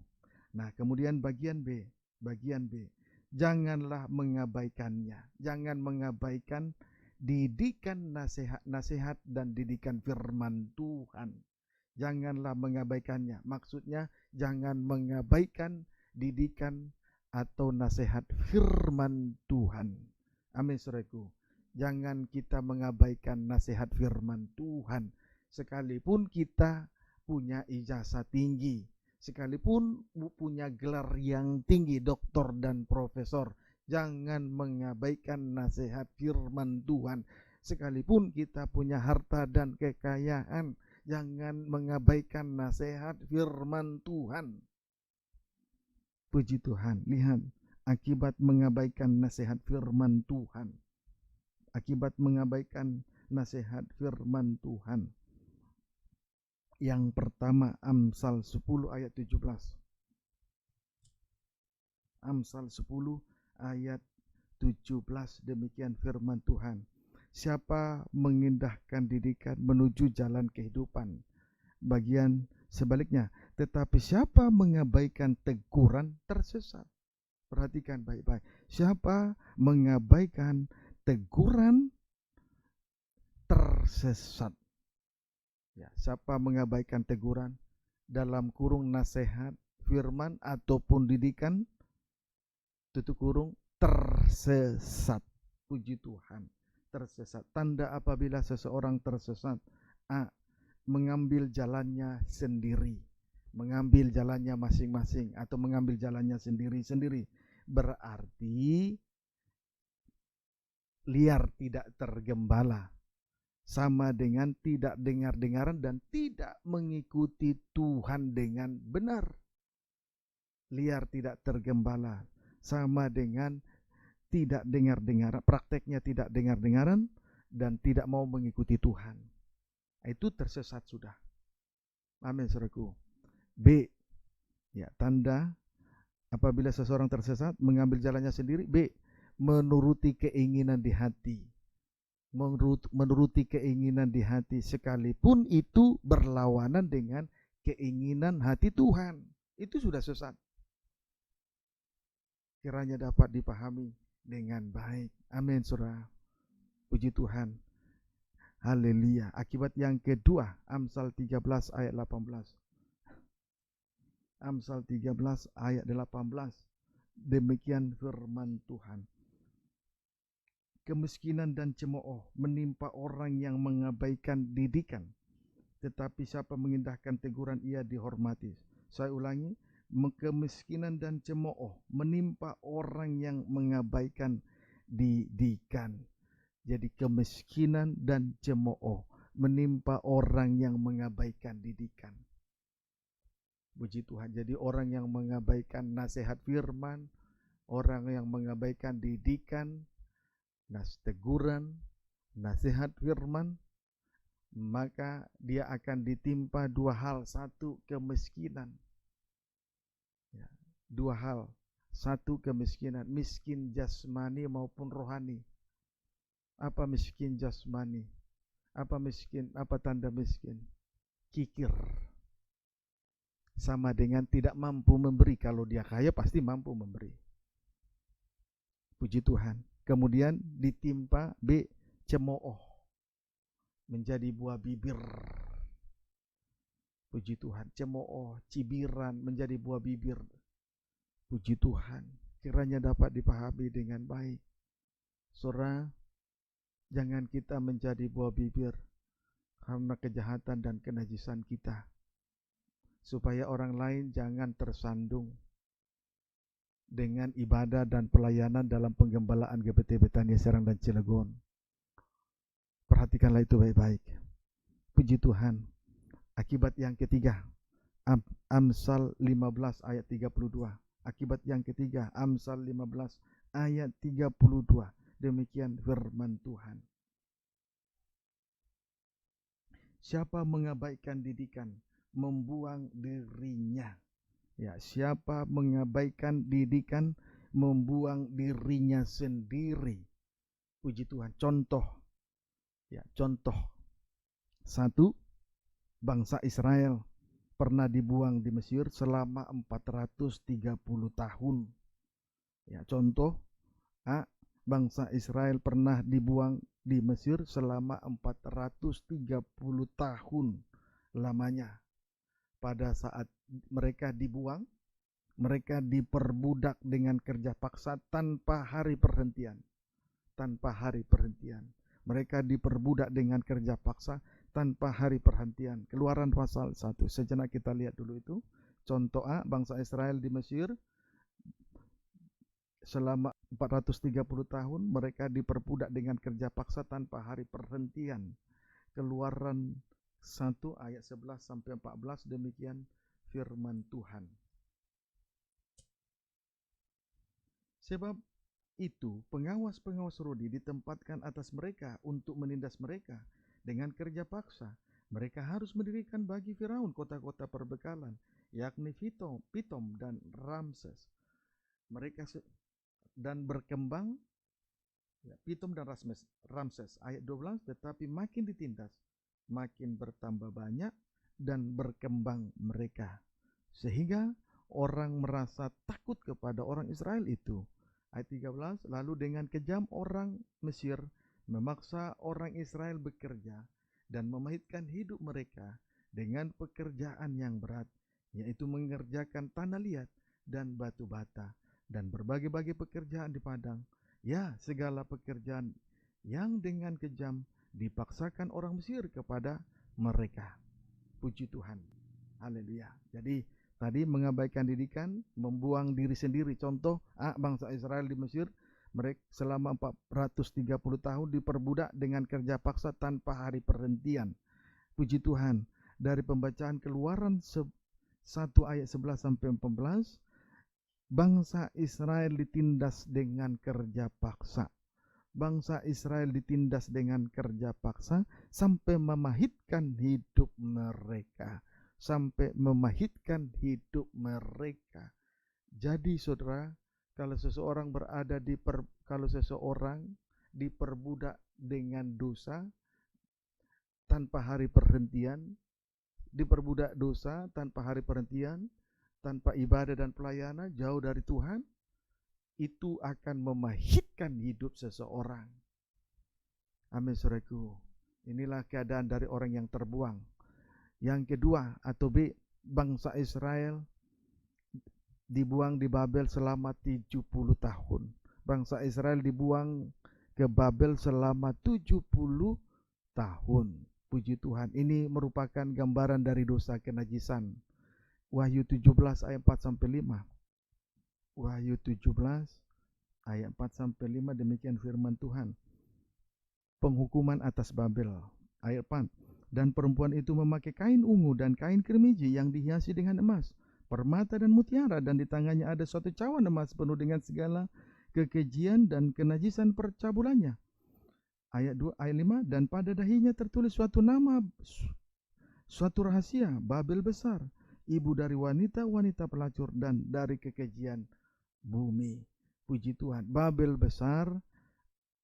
Nah, kemudian bagian B. Janganlah mengabaikannya. Jangan mengabaikan didikan nasihat dan didikan firman Tuhan. Janganlah mengabaikannya. Maksudnya jangan mengabaikan didikan atau nasihat firman Tuhan. Amin, saudaraku. Jangan kita mengabaikan nasihat firman Tuhan. Sekalipun kita punya ijazah tinggi, sekalipun punya gelar yang tinggi, doktor dan profesor, jangan mengabaikan nasihat firman Tuhan. Sekalipun kita punya harta dan kekayaan, jangan mengabaikan nasihat firman Tuhan. Puji Tuhan, lihat akibat mengabaikan nasihat firman Tuhan. Akibat mengabaikan nasihat firman Tuhan. Yang pertama, Amsal 10 ayat 17. Amsal 10 ayat 17, demikian firman Tuhan. Siapa mengindahkan didikan menuju jalan kehidupan? Bagian sebaliknya, tetapi siapa mengabaikan teguran tersesat. Perhatikan baik-baik. Siapa mengabaikan teguran tersesat. Ya, siapa mengabaikan teguran dalam kurung nasihat, firman ataupun didikan, tutup kurung, tersesat. Puji Tuhan, tersesat. Tanda apabila seseorang tersesat, A, mengambil jalannya sendiri, mengambil jalannya masing-masing atau mengambil jalannya sendiri-sendiri, berarti liar, tidak tergembala, sama dengan tidak dengar-dengaran dan tidak mengikuti Tuhan dengan benar. Liar, tidak tergembala, sama dengan tidak dengar-dengaran, prakteknya tidak dengar-dengaran dan tidak mau mengikuti Tuhan. Itu tersesat sudah. Amin, saudaraku. B, ya, tanda apabila seseorang tersesat, mengambil jalannya sendiri. B, menuruti keinginan di hati. Menuruti keinginan di hati sekalipun itu berlawanan dengan keinginan hati Tuhan. Itu sudah sesat. Kiranya dapat dipahami dengan baik. Amin, saudara. Puji Tuhan. Haleluya. Akibat yang kedua, Amsal 13 ayat 18. Amsal 13 ayat 18. Demikian firman Tuhan. Kemiskinan dan cemooh menimpa orang yang mengabaikan didikan, tetapi siapa mengindahkan teguran ia dihormati. Saya ulangi, kemiskinan dan cemooh menimpa orang yang mengabaikan didikan. Jadi kemiskinan dan cemooh menimpa orang yang mengabaikan didikan. Puji Tuhan. Jadi orang yang mengabaikan nasihat firman, orang yang mengabaikan didikan, teguran, nasihat firman, maka dia akan ditimpa dua hal. Satu, kemiskinan. Ya, dua hal. Satu, kemiskinan, miskin jasmani maupun rohani. Apa miskin jasmani? Apa tanda miskin? Kikir. Sama dengan tidak mampu memberi. Kalau dia kaya pasti mampu memberi. Puji Tuhan. Kemudian ditimpa B, cemooh, menjadi buah bibir. Puji Tuhan. Cemooh, cibiran, menjadi buah bibir. Puji Tuhan. Kiranya dapat dipahami dengan baik. Saudara, jangan kita menjadi buah bibir karena kejahatan dan kenajisan kita, supaya orang lain jangan tersandung dengan ibadah dan pelayanan dalam penggembalaan GBT Betania Serang dan Cilegon. Perhatikanlah itu baik-baik. Puji Tuhan. Akibat yang ketiga, Amsal 15 ayat 32. Akibat yang ketiga, Amsal 15 ayat 32. Demikian firman Tuhan. Siapa mengabaikan didikan, membuang dirinya. Ya, siapa mengabaikan didikan, membuang dirinya sendiri. Puji Tuhan. Contoh. Ya, contoh. Satu, bangsa Israel pernah dibuang di Mesir selama 430 tahun. Ya, contoh A, bangsa Israel pernah dibuang di Mesir selama 430 tahun lamanya. Pada saat mereka dibuang, mereka diperbudak dengan kerja paksa tanpa hari perhentian. Tanpa hari perhentian. Mereka diperbudak dengan kerja paksa tanpa hari perhentian. Keluaran pasal 1. Sejenak kita lihat dulu itu. Contoh A, bangsa Israel di Mesir selama 430 tahun mereka diperbudak dengan kerja paksa tanpa hari perhentian. Keluaran 1 ayat 11 sampai 14, demikian firman Tuhan. Sebab itu pengawas-pengawas Rodi ditempatkan atas mereka untuk menindas mereka dengan kerja paksa. Mereka harus mendirikan bagi Firaun kota-kota perbekalan, yakni Pitom dan Ramses. Mereka dan berkembang, ya, Pitom dan Ramses ayat 12, tetapi makin ditindas, makin bertambah banyak dan berkembang mereka, sehingga orang merasa takut kepada orang Israel itu. Ayat 13, lalu dengan kejam orang Mesir memaksa orang Israel bekerja dan memahitkan hidup mereka dengan pekerjaan yang berat, yaitu mengerjakan tanah liat dan batu bata dan berbagai-bagai pekerjaan di padang. Ya, segala pekerjaan yang dengan kejam dipaksakan orang Mesir kepada mereka. Puji Tuhan. Haleluya. Jadi tadi mengabaikan didikan, membuang diri sendiri. Contoh A, bangsa Israel di Mesir, mereka selama 430 tahun diperbudak dengan kerja paksa tanpa hari perhentian. Puji Tuhan. Dari pembacaan Keluaran 1 ayat 11 sampai 14, bangsa Israel ditindas dengan kerja paksa. Bangsa Israel ditindas dengan kerja paksa sampai memahitkan hidup mereka. Sampai memahitkan hidup mereka. Jadi saudara, kalau seseorang diperbudak dengan dosa tanpa hari perhentian, diperbudak dosa tanpa hari perhentian, tanpa ibadah dan pelayanan, jauh dari Tuhan, itu akan memahitkan hidup seseorang. Amin, saudaraku. Inilah keadaan dari orang yang terbuang. Yang kedua atau B, bangsa Israel dibuang di Babel selama 70 tahun. Bangsa Israel dibuang ke Babel selama 70 tahun. Puji Tuhan. Ini merupakan gambaran dari dosa kenajisan. Wahyu 17 ayat 4 sampai 5. Wahyu 17 ayat 4 sampai 5, demikian firman Tuhan. Penghukuman atas Babel. Ayat 4. Dan perempuan itu memakai kain ungu dan kain kirmiji yang dihiasi dengan emas. permata dan mutiara, dan di tangannya ada suatu cawan emas penuh dengan segala kekejian dan kenajisan percabulannya. Ayat 2, ayat 5, dan pada dahinya tertulis suatu nama, suatu rahasia, Babel besar, ibu dari wanita-wanita pelacur dan dari kekejian bumi. Puji Tuhan, Babel besar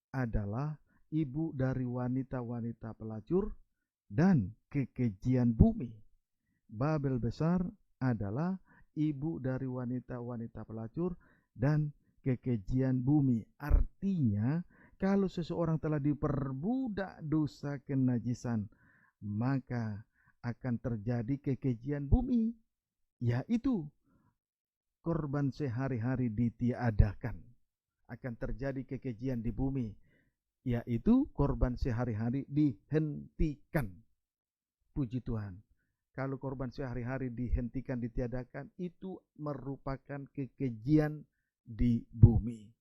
adalah ibu dari wanita-wanita pelacur dan kekejian bumi. Babel besar adalah ibu dari wanita-wanita pelacur dan kekejian bumi. Artinya, kalau seseorang telah diperbudak dosa kenajisan, maka akan terjadi kekejian bumi, yaitu korban sehari-hari ditiadakan. Akan terjadi kekejian di bumi, yaitu korban sehari-hari dihentikan. Puji Tuhan. Kalau korban sehari-hari dihentikan, ditiadakan, itu merupakan kekejian di bumi.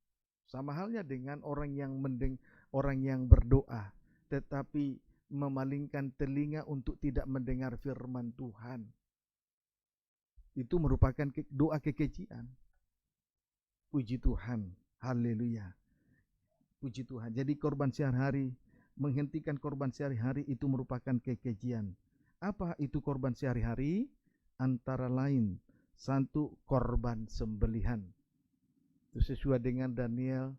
Sama halnya dengan orang yang berdoa, tetapi memalingkan telinga untuk tidak mendengar firman Tuhan. Itu merupakan doa kekejian. Puji Tuhan. Haleluya. Puji Tuhan. Jadi korban sehari-hari, menghentikan korban sehari-hari itu merupakan kekejian. Apa itu korban sehari-hari? Antara lain, satu, korban sembelihan. Itu sesuai dengan Daniel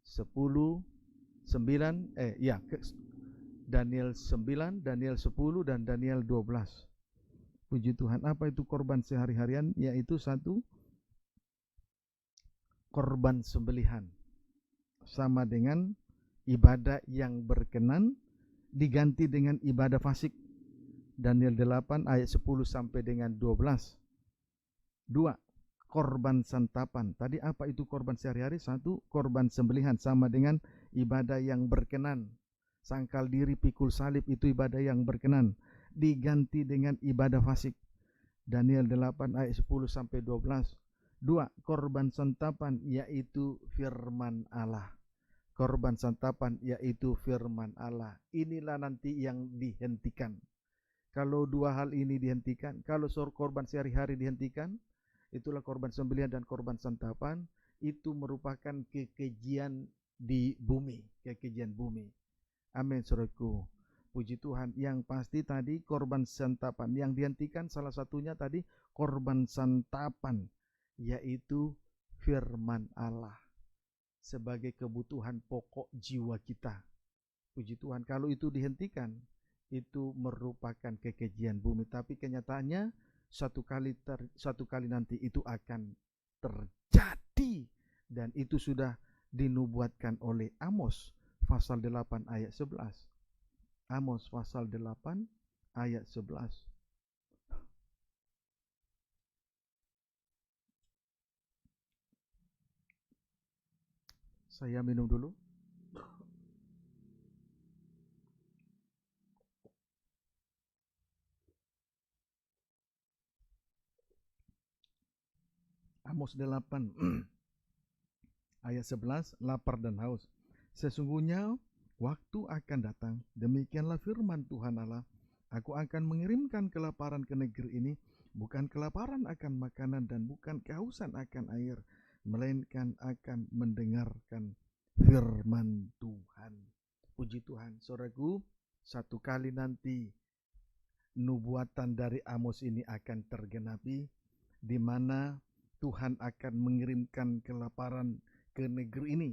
10, 9, Daniel 9, Daniel 10, dan Daniel 12. Puji Tuhan. Apa itu korban sehari-harian? Yaitu satu, korban sembelihan. Sama dengan ibadah yang berkenan diganti dengan ibadah fasik. Daniel 8 ayat 10 sampai dengan 12. 2. Korban santapan. Tadi apa itu korban sehari-hari? Satu, korban sembelihan, sama dengan ibadah yang berkenan. Sangkal diri, pikul salib, itu ibadah yang berkenan. Diganti dengan ibadah fasik. Daniel 8 ayat 10 sampai 12. 2. Korban santapan, yaitu firman Allah. Korban santapan, yaitu firman Allah. Inilah nanti yang dihentikan. Kalau dua hal ini dihentikan, kalau korban sehari-hari dihentikan, itulah korban sembelihan dan korban santapan, itu merupakan kekejian di bumi, kekejian bumi. Amin, saudaraku. Puji Tuhan. Yang pasti tadi korban santapan yang dihentikan, salah satunya tadi korban santapan, yaitu firman Allah sebagai kebutuhan pokok jiwa kita. Puji Tuhan. Kalau itu dihentikan, itu merupakan kekejian bumi. Tapi kenyataannya satu kali nanti itu akan terjadi, dan itu sudah dinubuatkan oleh Amos pasal 8 ayat 11. Amos pasal 8 ayat 11. Saya minum dulu. Amos 8 ayat 11, lapar dan haus. Sesungguhnya waktu akan datang, demikianlah firman Tuhan Allah, aku akan mengirimkan kelaparan ke negeri ini, bukan kelaparan akan makanan dan bukan kehausan akan air, melainkan akan mendengarkan firman Tuhan. Puji Tuhan. Saudaraku, satu kali nanti nubuatan dari Amos ini akan tergenapi, di mana Tuhan akan mengirimkan kelaparan ke negeri ini.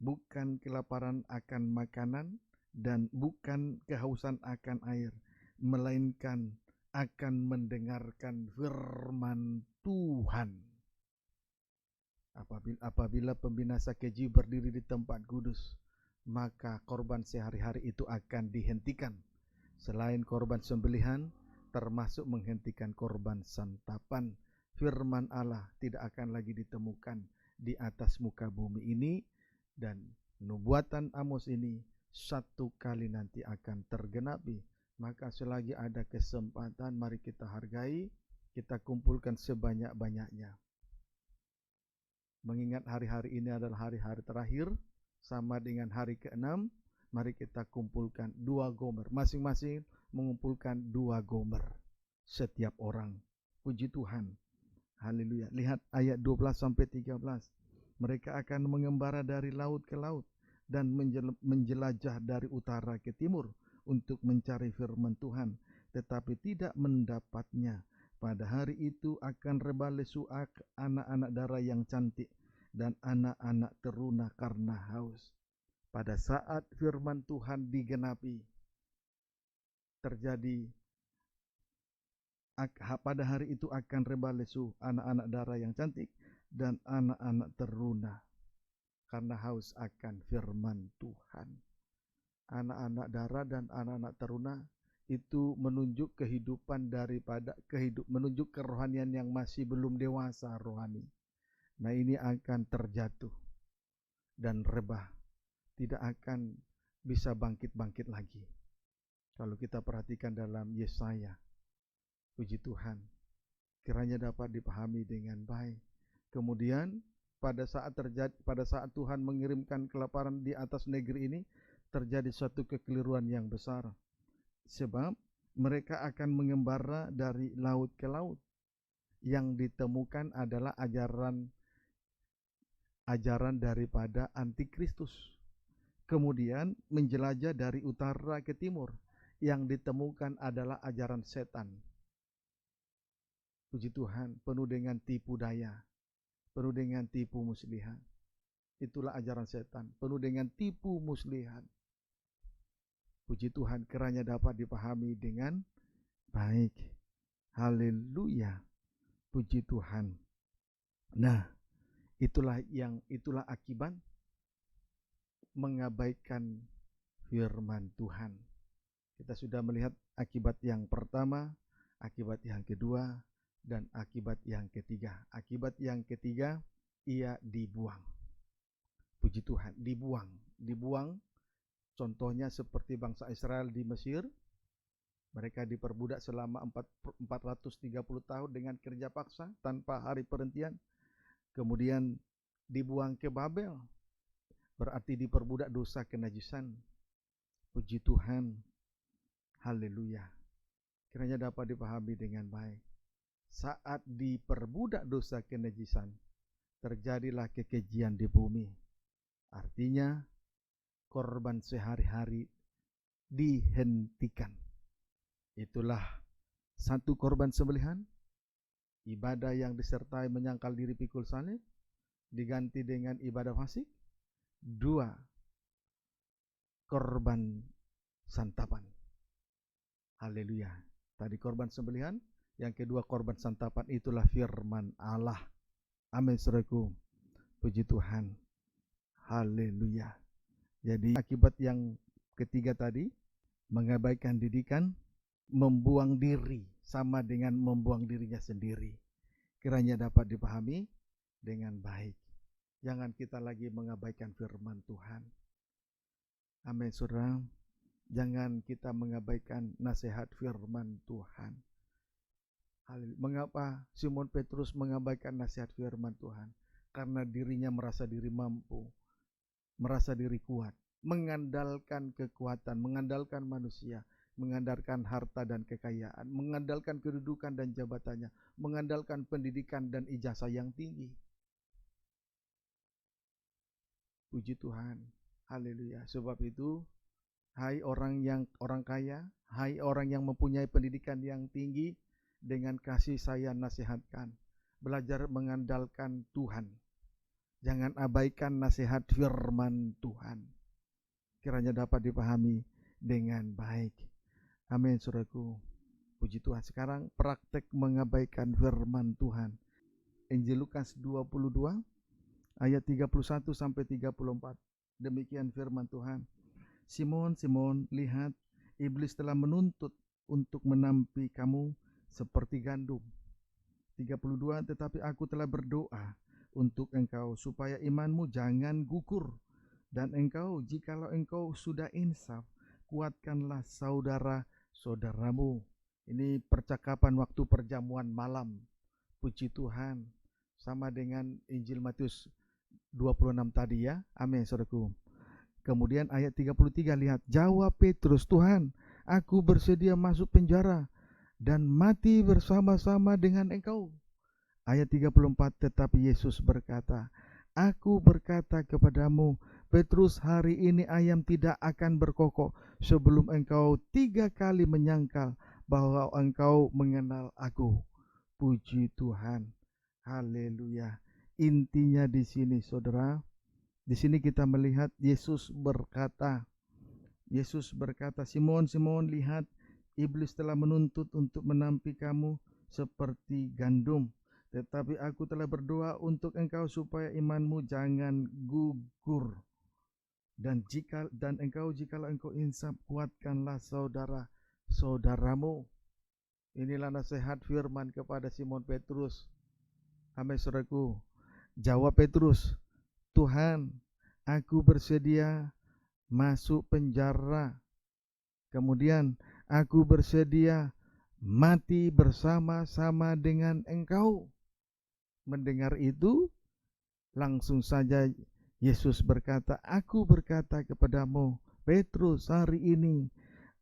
Bukan kelaparan akan makanan dan bukan kehausan akan air, melainkan akan mendengarkan firman Tuhan. Apabila pembinasa keji berdiri di tempat kudus, maka korban sehari-hari itu akan dihentikan. Selain korban sembelihan, termasuk menghentikan korban santapan. Firman Allah tidak akan lagi ditemukan di atas muka bumi ini, dan nubuatan Amos ini satu kali nanti akan tergenapi. Maka selagi ada kesempatan, mari kita hargai, kita kumpulkan sebanyak-banyaknya. Mengingat hari-hari ini adalah hari-hari terakhir, sama dengan hari ke-6, mari kita kumpulkan 2 gomer. Masing-masing mengumpulkan 2 gomer setiap orang Puji Tuhan. Haleluya. Lihat ayat 12-13. Mereka akan mengembara dari laut ke laut dan menjelajah dari utara ke timur untuk mencari firman Tuhan, tetapi tidak mendapatnya. Pada hari itu akan rebah lesu anak-anak darah yang cantik dan anak-anak teruna karena haus. Pada saat firman Tuhan digenapi, terjadi pada hari itu akan rebah lesu anak-anak darah yang cantik dan anak-anak teruna karena haus akan firman Tuhan. Anak-anak darah dan anak-anak teruna itu menunjuk kehidupan menunjuk kerohanian yang masih belum dewasa rohani. Nah, ini akan terjatuh dan rebah, tidak akan bisa bangkit-bangkit lagi. Kalau kita perhatikan dalam Yesaya, puji Tuhan, kiranya dapat dipahami dengan baik. Kemudian pada saat Tuhan mengirimkan kelaparan di atas negeri ini, terjadi suatu kekeliruan yang besar. Sebab mereka akan mengembara dari laut ke laut. Yang ditemukan adalah ajaran daripada antikristus. Kemudian menjelajah dari utara ke timur. Yang ditemukan adalah ajaran setan. Puji Tuhan, penuh dengan tipu daya, penuh dengan tipu muslihat. Itulah ajaran setan, penuh dengan tipu muslihat. Puji Tuhan, kiranya dapat dipahami dengan baik. Haleluya. Puji Tuhan. Nah, itulah akibat mengabaikan firman Tuhan. Kita sudah melihat akibat yang pertama, akibat yang kedua, dan akibat yang ketiga. Akibat yang ketiga, ia dibuang. Puji Tuhan, dibuang. Contohnya seperti bangsa Israel di Mesir, mereka diperbudak selama 430 tahun dengan kerja paksa tanpa hari perhentian. Kemudian dibuang ke Babel, berarti diperbudak dosa kenajisan. Puji Tuhan, haleluya. Kiranya dapat dipahami dengan baik. Saat diperbudak dosa kenajisan, terjadilah kekejian di bumi. Artinya, korban sehari-hari dihentikan. Itulah satu, korban sembelihan, ibadah yang disertai menyangkal diri pikul salib, diganti dengan ibadah fasik. 2, korban santapan. Haleluya. Tadi korban sembelihan, yang kedua korban santapan, itulah firman Allah. Amin, saudaraku. Puji Tuhan. Haleluya. Jadi akibat yang ketiga tadi, mengabaikan didikan, membuang diri, sama dengan membuang dirinya sendiri. Kiranya dapat dipahami dengan baik. Jangan kita lagi mengabaikan firman Tuhan. Amin, saudara. Jangan kita mengabaikan nasihat firman Tuhan. Mengapa Simon Petrus mengabaikan nasihat firman Tuhan? Karena dirinya merasa diri mampu, merasa diri kuat, mengandalkan kekuatan, mengandalkan manusia, mengandalkan harta dan kekayaan, mengandalkan kedudukan dan jabatannya, mengandalkan pendidikan dan ijazah yang tinggi. Puji Tuhan, haleluya. Sebab itu, hai orang kaya, hai orang yang mempunyai pendidikan yang tinggi, dengan kasih saya nasihatkan, belajar mengandalkan Tuhan. Jangan abaikan nasihat firman Tuhan. Kiranya dapat dipahami dengan baik. Amin, saudaraku. Puji Tuhan. Sekarang praktek mengabaikan firman Tuhan. Injil Lukas 22 ayat 31 sampai 34. Demikian firman Tuhan. Simon, Simon, lihat, iblis telah menuntut untuk menampi kamu seperti gandum. 32, tetapi aku telah berdoa untuk engkau supaya imanmu jangan gugur, dan engkau, jikalau engkau sudah insaf, kuatkanlah saudara-saudaramu. Ini percakapan waktu perjamuan malam. Puji Tuhan. Sama dengan Injil Matius 26 tadi ya. Amin, saudaraku. Kemudian ayat 33, lihat, jawab Petrus, Tuhan, aku bersedia masuk penjara. dan mati bersama-sama dengan engkau. Ayat 34, tetapi Yesus berkata, Aku berkata kepadamu, Petrus, hari ini ayam tidak akan berkokok sebelum engkau 3 kali menyangkal bahwa engkau mengenal aku. Puji Tuhan. Haleluya. Intinya di sini, saudara, di sini kita melihat Yesus berkata, Simon, Simon, lihat, iblis telah menuntut untuk menampi kamu seperti gandum. Tetapi aku telah berdoa untuk engkau supaya imanmu jangan gugur. Dan jikalau engkau insaf, kuatkanlah saudaramu. Inilah nasihat firman kepada Simon Petrus. Amin, saudaraku. Jawab Petrus, Tuhan, aku bersedia masuk penjara. Kemudian aku bersedia mati bersama-sama dengan engkau. Mendengar itu, langsung saja Yesus berkata, Aku berkata kepadamu, Petrus, hari ini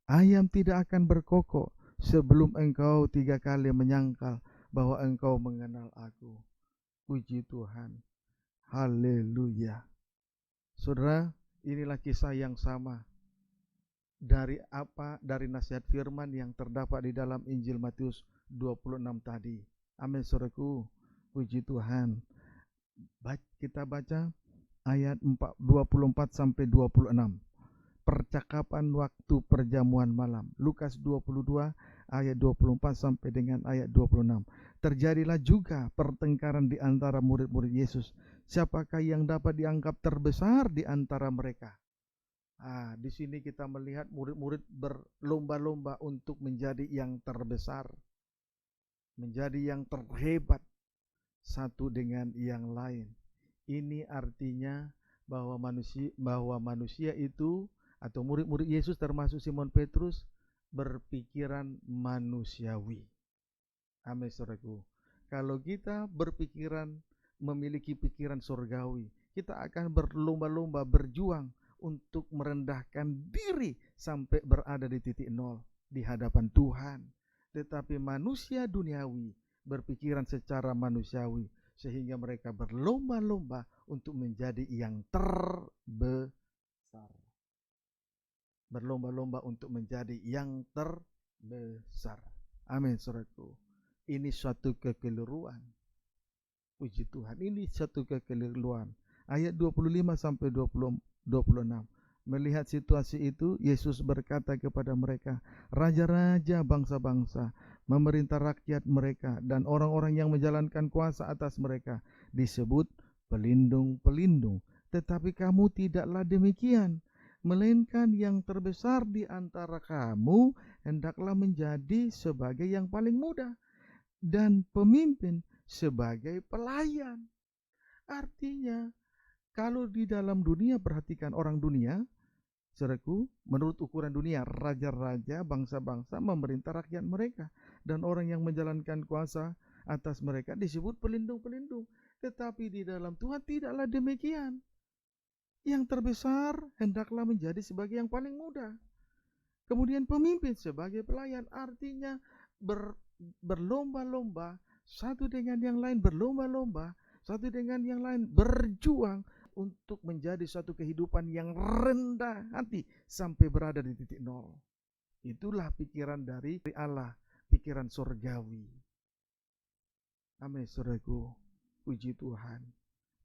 ayam tidak akan berkokok sebelum engkau 3 kali menyangkal bahwa engkau mengenal aku. Puji Tuhan. Haleluya. Saudara, inilah kisah yang sama dari nasihat firman yang terdapat di dalam Injil Matius 26 tadi. Amin, saudaraku. Puji Tuhan. Kita baca ayat 24 sampai 26. Percakapan waktu perjamuan malam. Lukas 22 ayat 24 sampai dengan ayat 26. Terjadilah juga pertengkaran di antara murid-murid Yesus. Siapakah yang dapat dianggap terbesar di antara mereka? Di sini kita melihat murid-murid berlomba-lomba untuk menjadi yang terbesar, menjadi yang terhebat satu dengan yang lain. Ini artinya bahwa manusia itu atau murid-murid Yesus termasuk Simon Petrus berpikiran manusiawi. Amin, saudaraku. Kalau kita memiliki pikiran surgawi, kita akan berlomba-lomba berjuang untuk merendahkan diri sampai berada di titik nol di hadapan Tuhan. Tetapi manusia duniawi berpikiran secara manusiawi, sehingga mereka berlomba-lomba untuk menjadi yang terbesar. Berlomba-lomba untuk menjadi yang terbesar. Amin, saudaraku. Ini suatu kekeliruan. Puji Tuhan, ini suatu kekeliruan. Ayat 25 sampai 26. Melihat situasi itu, Yesus berkata kepada mereka, raja-raja bangsa-bangsa memerintah rakyat mereka, dan orang-orang yang menjalankan kuasa atas mereka disebut pelindung-pelindung. Tetapi kamu tidaklah demikian, melainkan yang terbesar di antara kamu hendaklah menjadi sebagai yang paling muda, dan pemimpin sebagai pelayan. Artinya, kalau di dalam dunia, perhatikan orang dunia, saudaraku, menurut ukuran dunia, raja-raja, bangsa-bangsa memerintah rakyat mereka, dan orang yang menjalankan kuasa atas mereka disebut pelindung-pelindung. Tetapi di dalam Tuhan tidaklah demikian. Yang terbesar hendaklah menjadi sebagai yang paling muda. Kemudian pemimpin sebagai pelayan, artinya berlomba-lomba, satu dengan yang lain berlomba-lomba, satu dengan yang lain berjuang untuk menjadi suatu kehidupan yang rendah hati sampai berada di titik nol. Itulah pikiran dari Allah, pikiran surgawi. Amin, saudaraku. Puji Tuhan.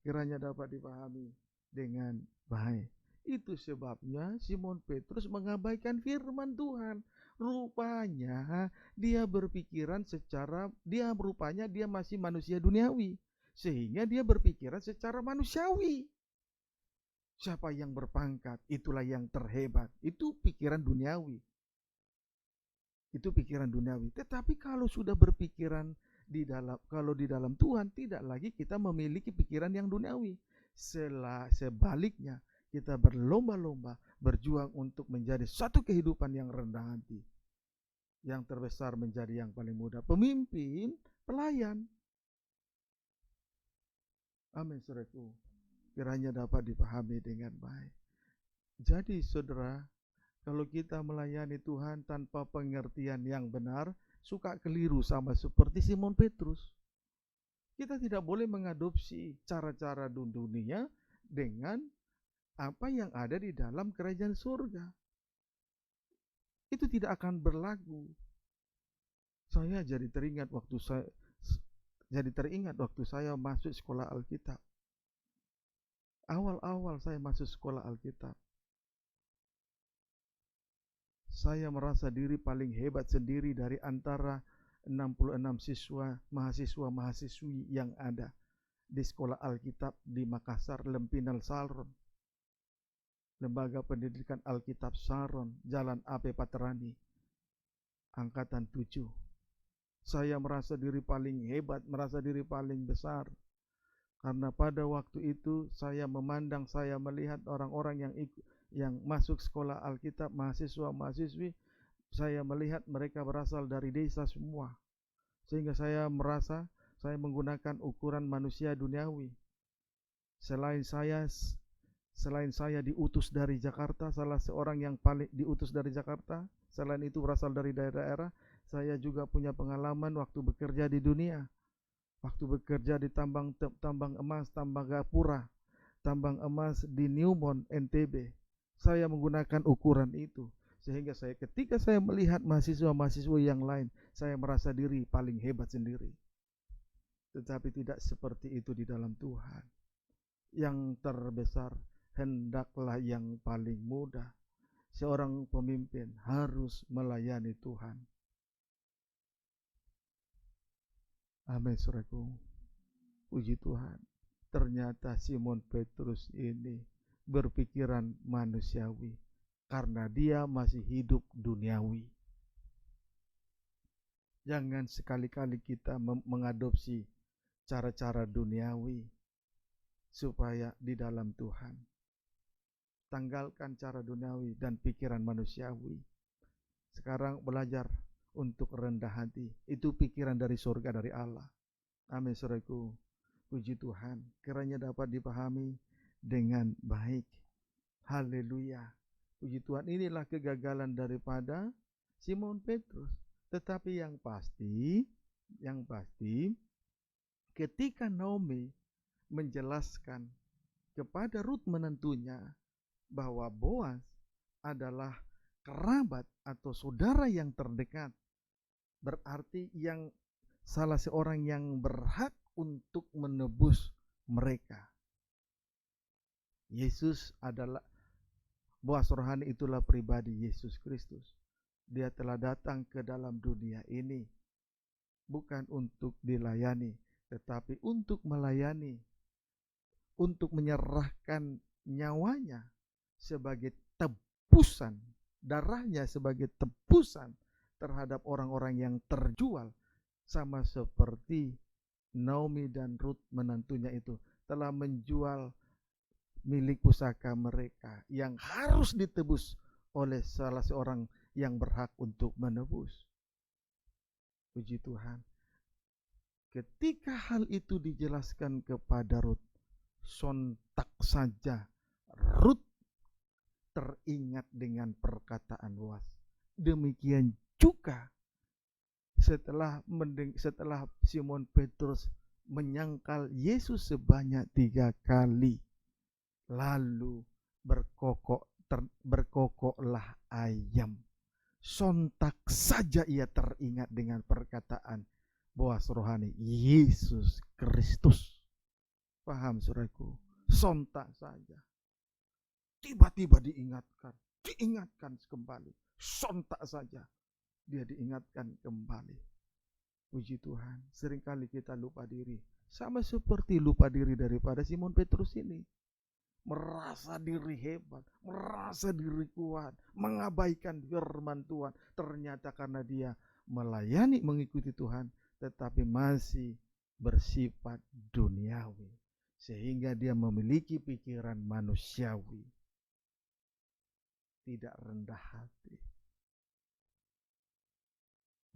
Kiranya dapat dipahami dengan baik. Itu sebabnya Simon Petrus mengabaikan firman Tuhan. Rupanya dia berpikiran dia masih manusia duniawi, sehingga dia berpikiran secara manusiawi. Siapa yang berpangkat, itulah yang terhebat. Itu pikiran duniawi. Tetapi kalau sudah berpikiran di dalam Tuhan, tidak lagi kita memiliki pikiran yang duniawi. Sebaliknya, kita berlomba-lomba berjuang untuk menjadi satu kehidupan yang rendah hati. Yang terbesar menjadi yang paling muda. Pemimpin, pelayan. Amin, saudaraku. Kiranya dapat dipahami dengan baik. Jadi, saudara, kalau kita melayani Tuhan tanpa pengertian yang benar, suka keliru sama seperti Simon Petrus. Kita tidak boleh mengadopsi cara-cara dunia dengan apa yang ada di dalam kerajaan surga. Itu tidak akan berlaku. Saya jadi teringat waktu saya masuk sekolah Alkitab. Awal-awal saya masuk sekolah Alkitab, saya merasa diri paling hebat sendiri dari antara 66 mahasiswa-mahasiswi yang ada di sekolah Alkitab di Makassar, Lempinal Salron, Lembaga Pendidikan Alkitab Saron, Jalan AP Paterani, Angkatan 7. Saya merasa diri paling hebat, merasa diri paling besar. Karena pada waktu itu saya melihat orang-orang yang masuk sekolah Alkitab, mahasiswa-mahasiswi, saya melihat mereka berasal dari desa semua. Sehingga saya merasa saya menggunakan ukuran manusia duniawi. Selain saya diutus dari Jakarta, salah seorang yang paling diutus dari Jakarta, selain itu berasal dari daerah-daerah, saya juga punya pengalaman waktu bekerja di dunia. Waktu bekerja di tambang emas, tambang gapura, tambang emas di Newmont, NTB. Saya menggunakan ukuran itu. Sehingga ketika saya melihat mahasiswa-mahasiswa yang lain, saya merasa diri paling hebat sendiri. Tetapi tidak seperti itu di dalam Tuhan. Yang terbesar, hendaklah yang paling mudah. Seorang pemimpin harus melayani Tuhan. Amin, saudaraku. Puji Tuhan. Ternyata Simon Petrus ini berpikiran manusiawi karena dia masih hidup duniawi. Jangan sekali-kali kita mengadopsi cara-cara duniawi supaya di dalam Tuhan. Tanggalkan cara duniawi dan pikiran manusiawi. Sekarang belajar untuk rendah hati. Itu pikiran dari surga, dari Allah. Amin, saudaraku. Puji Tuhan. Kiranya dapat dipahami dengan baik. Haleluya. Puji Tuhan. Inilah kegagalan daripada Simon Petrus. Tetapi yang pasti, ketika Naomi menjelaskan kepada Rut menantunya bahwa Boaz adalah kerabat atau saudara yang terdekat, berarti yang salah seorang yang berhak untuk menebus mereka. Yesus adalah Boaz rohani, itulah pribadi Yesus Kristus. Dia telah datang ke dalam dunia ini bukan untuk dilayani, tetapi untuk melayani, untuk menyerahkan nyawanya sebagai tebusan, darahnya sebagai tebusan terhadap orang-orang yang terjual, sama seperti Naomi dan Ruth menantunya itu telah menjual milik pusaka mereka yang harus ditebus oleh salah seorang yang berhak untuk menebus. Puji Tuhan. Ketika hal itu dijelaskan kepada Ruth, sontak saja Ruth teringat dengan perkataan Boaz. Demikian juga setelah Simon Petrus menyangkal Yesus sebanyak 3 kali, lalu berkokoklah ayam. Sontak saja ia teringat dengan perkataan Boaz rohani, Yesus Kristus. Paham, saudaraku? Sontak saja. Tiba-tiba diingatkan kembali. Sontak saja dia diingatkan kembali. Puji Tuhan. Seringkali kita lupa diri, sama seperti lupa diri daripada Simon Petrus ini. Merasa diri hebat, merasa diri kuat, mengabaikan firman Tuhan. Ternyata karena dia melayani, mengikuti Tuhan, tetapi masih bersifat duniawi, sehingga dia memiliki pikiran manusiawi, tidak rendah hati,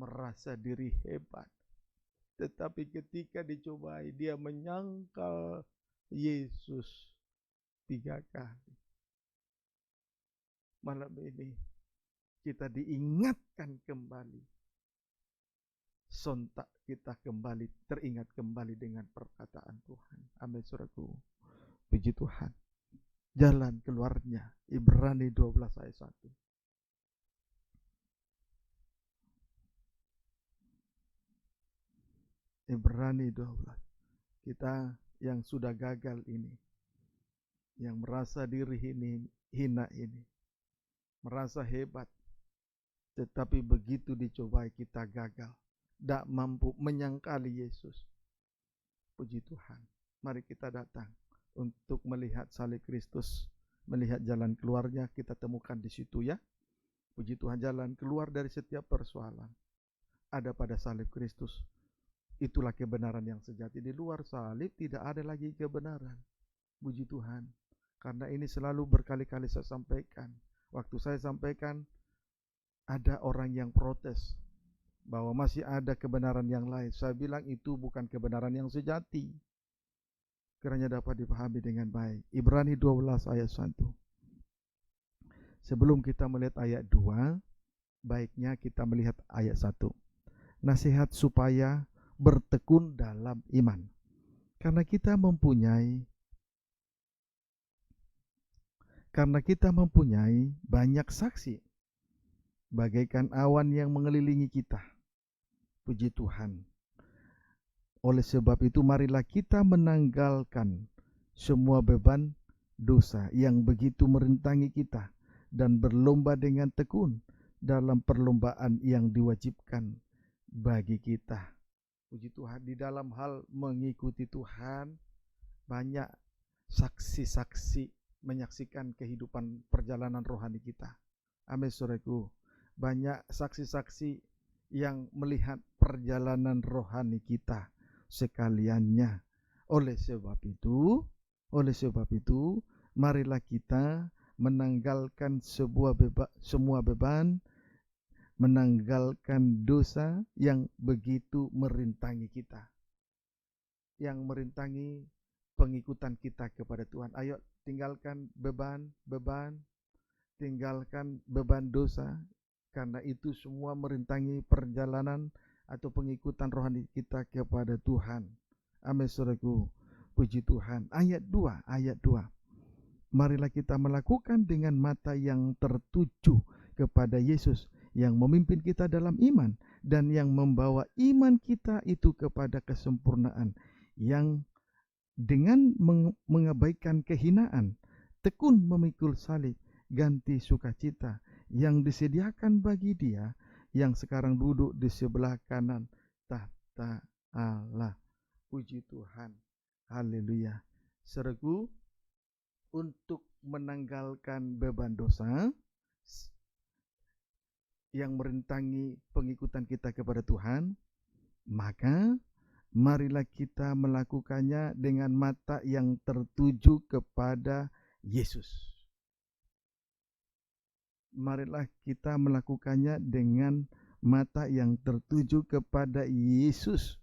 merasa diri hebat. Tetapi ketika dicobai, dia menyangkal Yesus 3 kali. Malam ini kita diingatkan kembali sontak kita kembali teringat kembali dengan perkataan Tuhan. Amin, saudaraku. Puji Tuhan. Jalan keluarnya Ibrani 12 ayat 1. Ibrani 12. Kita yang sudah gagal ini, yang merasa diri ini hina ini, merasa hebat, tetapi begitu dicobai kita gagal, tidak mampu menyangkali Yesus. Puji Tuhan. Mari kita datang untuk melihat salib Kristus, melihat jalan keluarnya, kita temukan di situ ya. Puji Tuhan, jalan keluar dari setiap persoalan ada pada salib Kristus. Itulah kebenaran yang sejati. Di luar salib tidak ada lagi kebenaran. Puji Tuhan. Karena ini selalu berkali-kali saya sampaikan. Waktu saya sampaikan, ada orang yang protes bahwa masih ada kebenaran yang lain. Saya bilang itu bukan kebenaran yang sejati. Kiranya dapat dipahami dengan baik. Ibrani 12 ayat 1. Sebelum kita melihat ayat 2, baiknya kita melihat ayat 1. Nasihat supaya bertekun dalam iman. Karena kita mempunyai banyak saksi, bagaikan awan yang mengelilingi kita. Puji Tuhan. Oleh sebab itu marilah kita menanggalkan semua beban dosa yang begitu merintangi kita dan berlomba dengan tekun dalam perlombaan yang diwajibkan bagi kita. Puji Tuhan, di dalam hal mengikuti Tuhan, banyak saksi-saksi menyaksikan kehidupan perjalanan rohani kita. Amin, saudaraku. Banyak saksi-saksi yang melihat perjalanan rohani kita sekaliannya. Oleh sebab itu, marilah kita menanggalkan semua beban, menanggalkan dosa yang begitu merintangi kita, yang merintangi pengikutan kita kepada Tuhan. Ayo tinggalkan beban, tinggalkan beban dosa, karena itu semua merintangi perjalanan atau pengikutan rohani kita kepada Tuhan. Amin, saudaraku. Puji Tuhan. Ayat 2. Marilah kita melakukan dengan mata yang tertuju kepada Yesus yang memimpin kita dalam iman dan yang membawa iman kita itu kepada kesempurnaan, yang dengan mengabaikan kehinaan tekun memikul salib, ganti sukacita yang disediakan bagi Dia yang sekarang duduk di sebelah kanan tahta Allah. Puji Tuhan. Haleluya. Saudaraku, untuk menanggalkan beban dosa yang merintangi pengikutan kita kepada Tuhan, maka marilah kita melakukannya dengan mata yang tertuju kepada Yesus. Marilah kita melakukannya dengan mata yang tertuju kepada Yesus.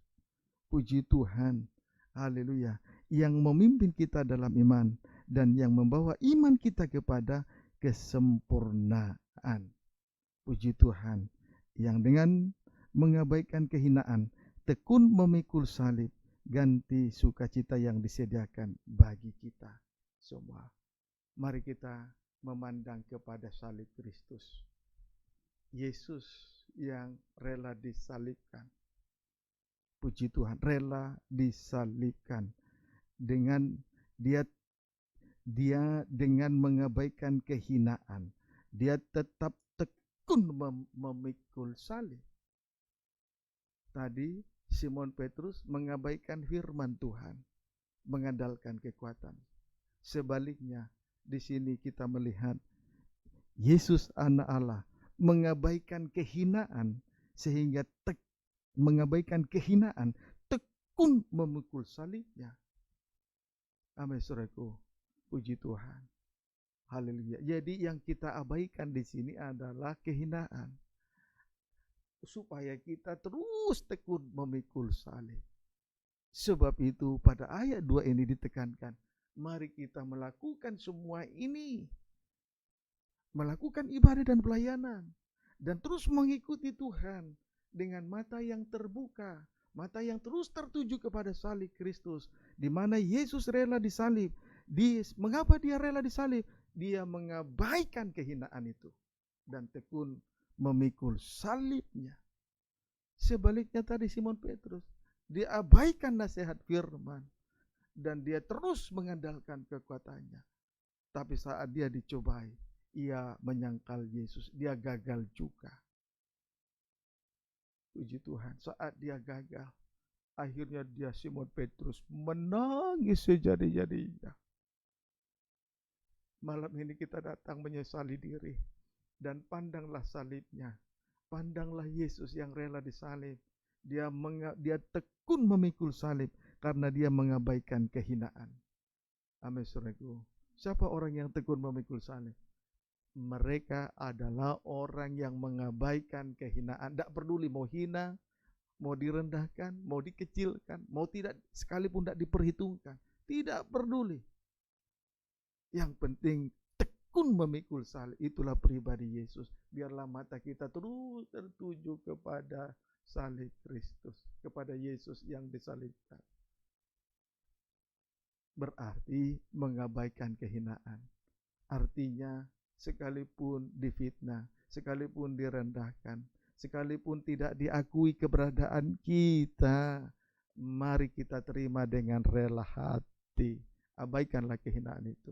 Puji Tuhan. Haleluya. Yang memimpin kita dalam iman dan yang membawa iman kita kepada kesempurnaan. Puji Tuhan, yang dengan mengabaikan kehinaan, tekun memikul salib, ganti sukacita yang disediakan bagi kita semua. Mari kita memandang kepada salib Kristus. Yesus yang rela disalibkan. Puji Tuhan, rela disalibkan. Dengan dia dengan mengabaikan kehinaan, dia tetap tekun memikul salib. Tadi Simon Petrus mengabaikan firman Tuhan, mengandalkan kekuatan. Sebaliknya, di sini kita melihat Yesus anak Allah mengabaikan kehinaan, sehingga mengabaikan kehinaan, tekun memikul salibnya. Amin, saudaraku. Puji Tuhan. Haleluya. Jadi yang kita abaikan di sini adalah kehinaan, supaya kita terus tekun memikul salib. Sebab itu pada ayat 2 ini ditekankan, mari kita melakukan semua ini, melakukan ibadah dan pelayanan, dan terus mengikuti Tuhan dengan mata yang terbuka, mata yang terus tertuju kepada salib Kristus, di mana Yesus rela disalib. Mengapa dia rela disalib? Dia mengabaikan kehinaan itu dan tekun memikul salibnya. Sebaliknya tadi Simon Petrus, dia abaikan nasihat firman dan dia terus mengandalkan kekuatannya. Tapi saat dia dicobai, ia menyangkal Yesus, dia gagal juga. Puji Tuhan, saat dia gagal, akhirnya dia Simon Petrus menangis sejadi-jadinya. Malam ini kita datang menyesali diri dan pandanglah salibnya. Pandanglah Yesus yang rela disalib. Dia tekun memikul salib karena dia mengabaikan kehinaan. Amin, saudaraku. Siapa orang yang tekun memikul salib? Mereka adalah orang yang mengabaikan kehinaan. Tidak peduli mau hina, mau direndahkan, mau dikecilkan, mau tidak, sekalipun tidak diperhitungkan. Tidak peduli. Yang penting tekun memikul salib. Itulah pribadi Yesus. Biarlah mata kita terus tertuju kepada salib Kristus, kepada Yesus yang disalibkan. Berarti mengabaikan kehinaan. Artinya sekalipun difitnah, sekalipun direndahkan, sekalipun tidak diakui keberadaan kita, mari kita terima dengan rela hati. Abaikanlah kehinaan itu.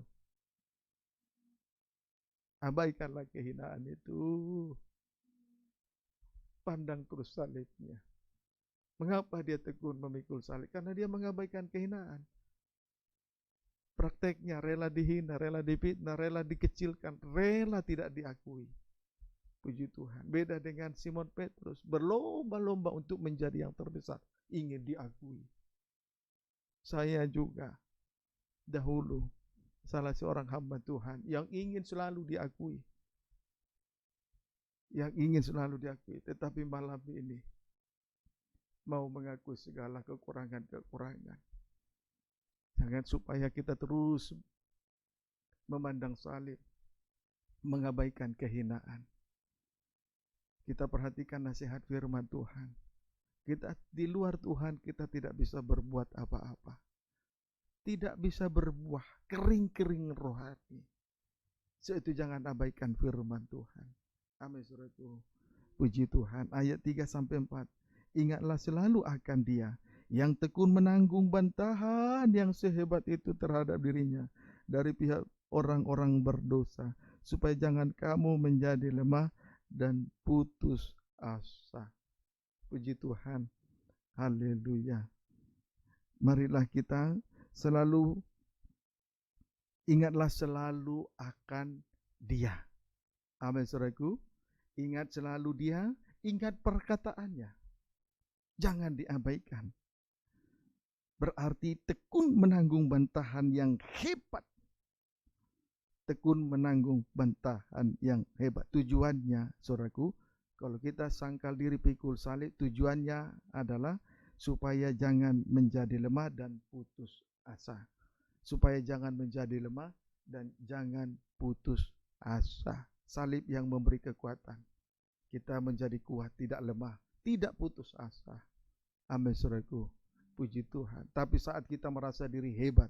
Abaikanlah kehinaan itu. Pandang terus salibnya. Mengapa dia tekun memikul salib? Karena dia mengabaikan kehinaan. Prakteknya rela dihina, rela difitnah, rela dikecilkan, rela tidak diakui. Puji Tuhan. Beda dengan Simon Petrus, berlomba-lomba untuk menjadi yang terbesar, ingin diakui. Saya juga dahulu salah seorang hamba Tuhan yang ingin selalu diakui. Yang ingin selalu diakui, tetapi malam ini mau mengakui segala kekurangan-kekurangan. Jangan supaya kita terus memandang salib, mengabaikan kehinaan. Kita perhatikan nasihat firman Tuhan. Kita di luar Tuhan, kita tidak bisa berbuat apa-apa. Tidak bisa berbuah, kering-kering rohani. Itu jangan abaikan firman Tuhan. Amin, saudaraku. Puji Tuhan. Ayat 3-4. Ingatlah selalu akan Dia yang tekun menanggung bantahan yang sehebat itu terhadap dirinya dari pihak orang-orang berdosa, supaya jangan kamu menjadi lemah dan putus asa. Puji Tuhan. Haleluya. Marilah kita ingatlah selalu akan Dia. Amin, saudaraku. Ingat selalu Dia, ingat perkataannya. Jangan diabaikan. Berarti tekun menanggung bantahan yang hebat. Tekun menanggung bantahan yang hebat. Tujuannya, saudaraku, kalau kita sangkal diri pikul salib, tujuannya adalah supaya jangan menjadi lemah dan putus asa. Supaya jangan menjadi lemah dan jangan putus asa. Salib yang memberi kekuatan. Kita menjadi kuat, tidak lemah, tidak putus asa. Amin, saudaraku. Puji Tuhan. Tapi saat kita merasa diri hebat,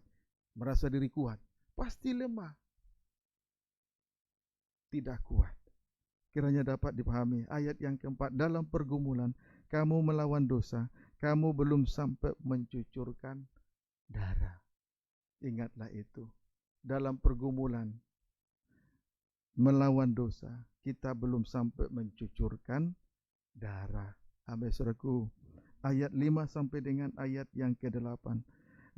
merasa diri kuat, pasti lemah. Tidak kuat. Kiranya dapat dipahami ayat yang keempat. Dalam pergumulan kamu melawan dosa, kamu belum sampai mencucurkan darah. Ingatlah itu. Dalam pergumulan melawan dosa, kita belum sampai mencucurkan darah. Amin, saudaraku. Ayat 5 sampai dengan ayat yang ke-8.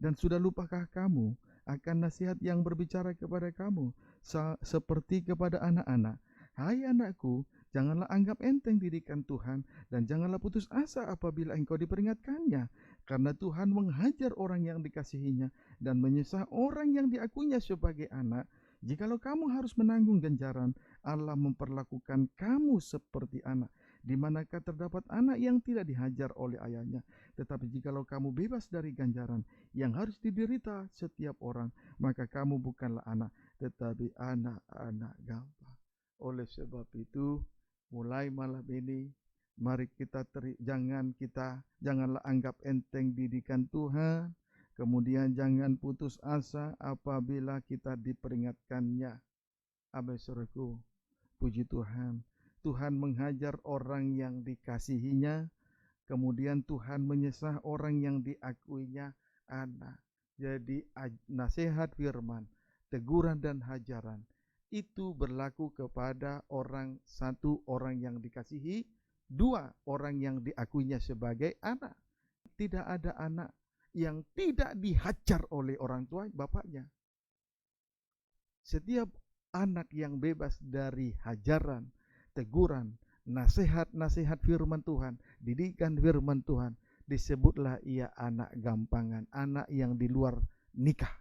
Dan sudah lupakah kamu akan nasihat yang berbicara kepada kamu seperti kepada anak-anak? Hai anakku, janganlah anggap enteng didikan Tuhan, dan janganlah putus asa apabila engkau diperingatkannya, karena Tuhan menghajar orang yang dikasihinya dan menyiksa orang yang diakuinya sebagai anak. Jikalau kamu harus menanggung ganjaran, Allah memperlakukan kamu seperti anak. Di manakah terdapat anak yang tidak dihajar oleh ayahnya? Tetapi jikalau kamu bebas dari ganjaran yang harus diderita setiap orang, maka kamu bukanlah anak, tetapi anak-anak gampang. Oleh sebab itu, mulai malam ini, Mari kita janganlah anggap enteng didikan Tuhan. Kemudian jangan putus asa apabila kita diperingatkannya. Amin, saudaraku. Puji Tuhan. Tuhan menghajar orang yang dikasihinya. Kemudian Tuhan menyesah orang yang diakuinya anak. Jadi nasihat firman, teguran dan hajaran itu berlaku kepada satu orang yang dikasihi, dua orang yang diakuinya sebagai anak. Tidak ada anak yang tidak dihajar oleh orang tua bapaknya. Setiap anak yang bebas dari hajaran, teguran, nasihat firman Tuhan, didikan firman Tuhan, disebutlah ia anak gampangan, anak yang di luar nikah.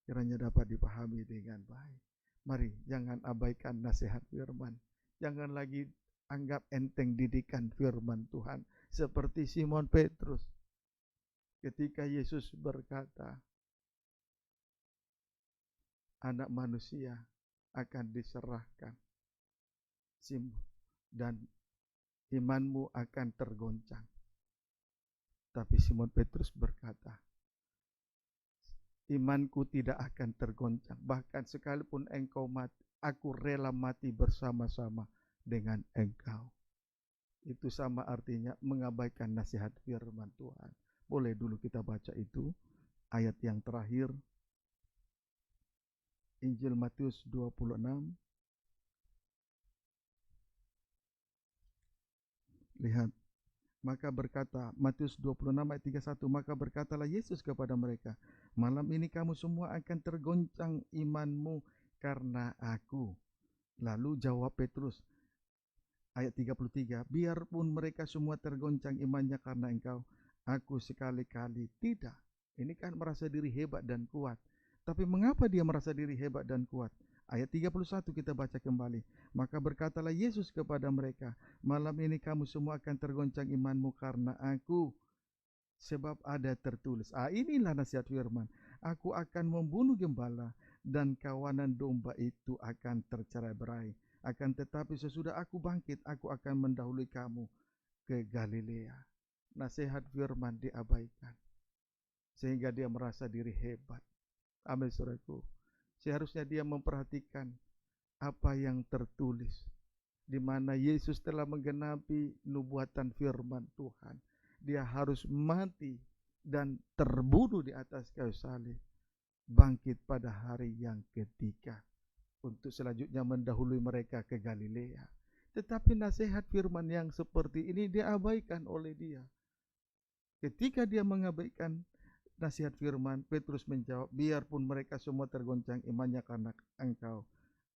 Kiranya dapat dipahami dengan baik. Mari jangan abaikan nasihat firman. Jangan lagi anggap enteng didikan firman Tuhan. Seperti Simon Petrus ketika Yesus berkata, anak manusia akan diserahkan dan imanmu akan tergoncang. Tapi Simon Petrus berkata, imanku tidak akan tergoncang. Bahkan sekalipun engkau mati, aku rela mati bersama-sama dengan engkau. Itu sama artinya mengabaikan nasihat firman Tuhan. Boleh dulu kita baca itu, ayat yang terakhir. Injil Matius 26. Lihat. Maka berkata, Matius 26 ayat 31, maka berkatalah Yesus kepada mereka, malam ini kamu semua akan tergoncang imanmu karena aku. Lalu jawab Petrus, ayat 33, biarpun mereka semua tergoncang imannya karena engkau, aku sekali-kali tidak. Ini kan merasa diri hebat dan kuat. Tapi mengapa dia merasa diri hebat dan kuat? Ayat 31 kita baca kembali. Maka berkatalah Yesus kepada mereka, malam ini kamu semua akan tergoncang imanmu karena aku. Sebab ada tertulis. Inilah nasihat firman. Aku akan membunuh gembala dan kawanan domba itu akan tercerai-berai. Akan tetapi sesudah aku bangkit, aku akan mendahului kamu ke Galilea. Nasihat firman diabaikan. Sehingga dia merasa diri hebat. Amin, saudaraku. Seharusnya dia memperhatikan apa yang tertulis, di mana Yesus telah menggenapi nubuatan firman Tuhan. Dia harus mati dan terbunuh di atas kayu salib, bangkit pada hari yang ketiga, untuk selanjutnya mendahului mereka ke Galilea. Tetapi nasihat firman yang seperti ini diabaikan oleh dia. Ketika dia mengabaikan nasihat firman, Petrus menjawab, biarpun mereka semua tergoncang imannya karena engkau,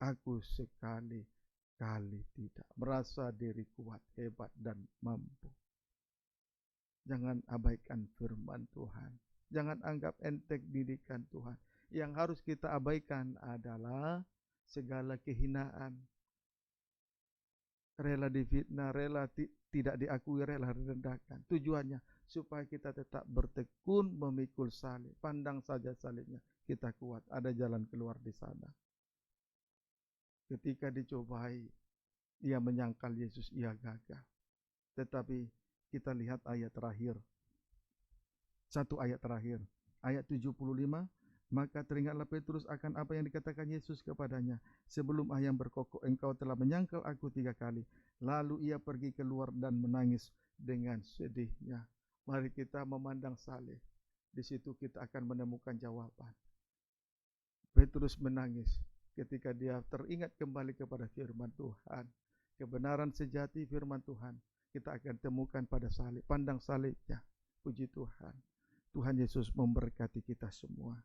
aku sekali-kali tidak. Merasa diri kuat, hebat, dan mampu. Jangan abaikan firman Tuhan. Jangan anggap enteng didikan Tuhan. Yang harus kita abaikan adalah segala kehinaan. Rela difitnah, rela tidak diakui, rela direndahkan. Tujuannya supaya kita tetap bertekun memikul salib. Pandang saja salibnya, kita kuat. Ada jalan keluar di sana. Ketika dicobai, ia menyangkal Yesus, ia gagal. Tetapi kita lihat ayat terakhir. Satu ayat terakhir. Ayat 75. Maka teringatlah Petrus akan apa yang dikatakan Yesus kepadanya. Sebelum ayam berkokok, engkau telah menyangkal aku 3 kali. Lalu ia pergi keluar dan menangis dengan sedihnya. Mari kita memandang salib. Di situ kita akan menemukan jawaban. Petrus menangis ketika dia teringat kembali kepada firman Tuhan. Kebenaran sejati firman Tuhan kita akan temukan pada salib. Pandang salibnya. Puji Tuhan. Tuhan Yesus memberkati kita semua.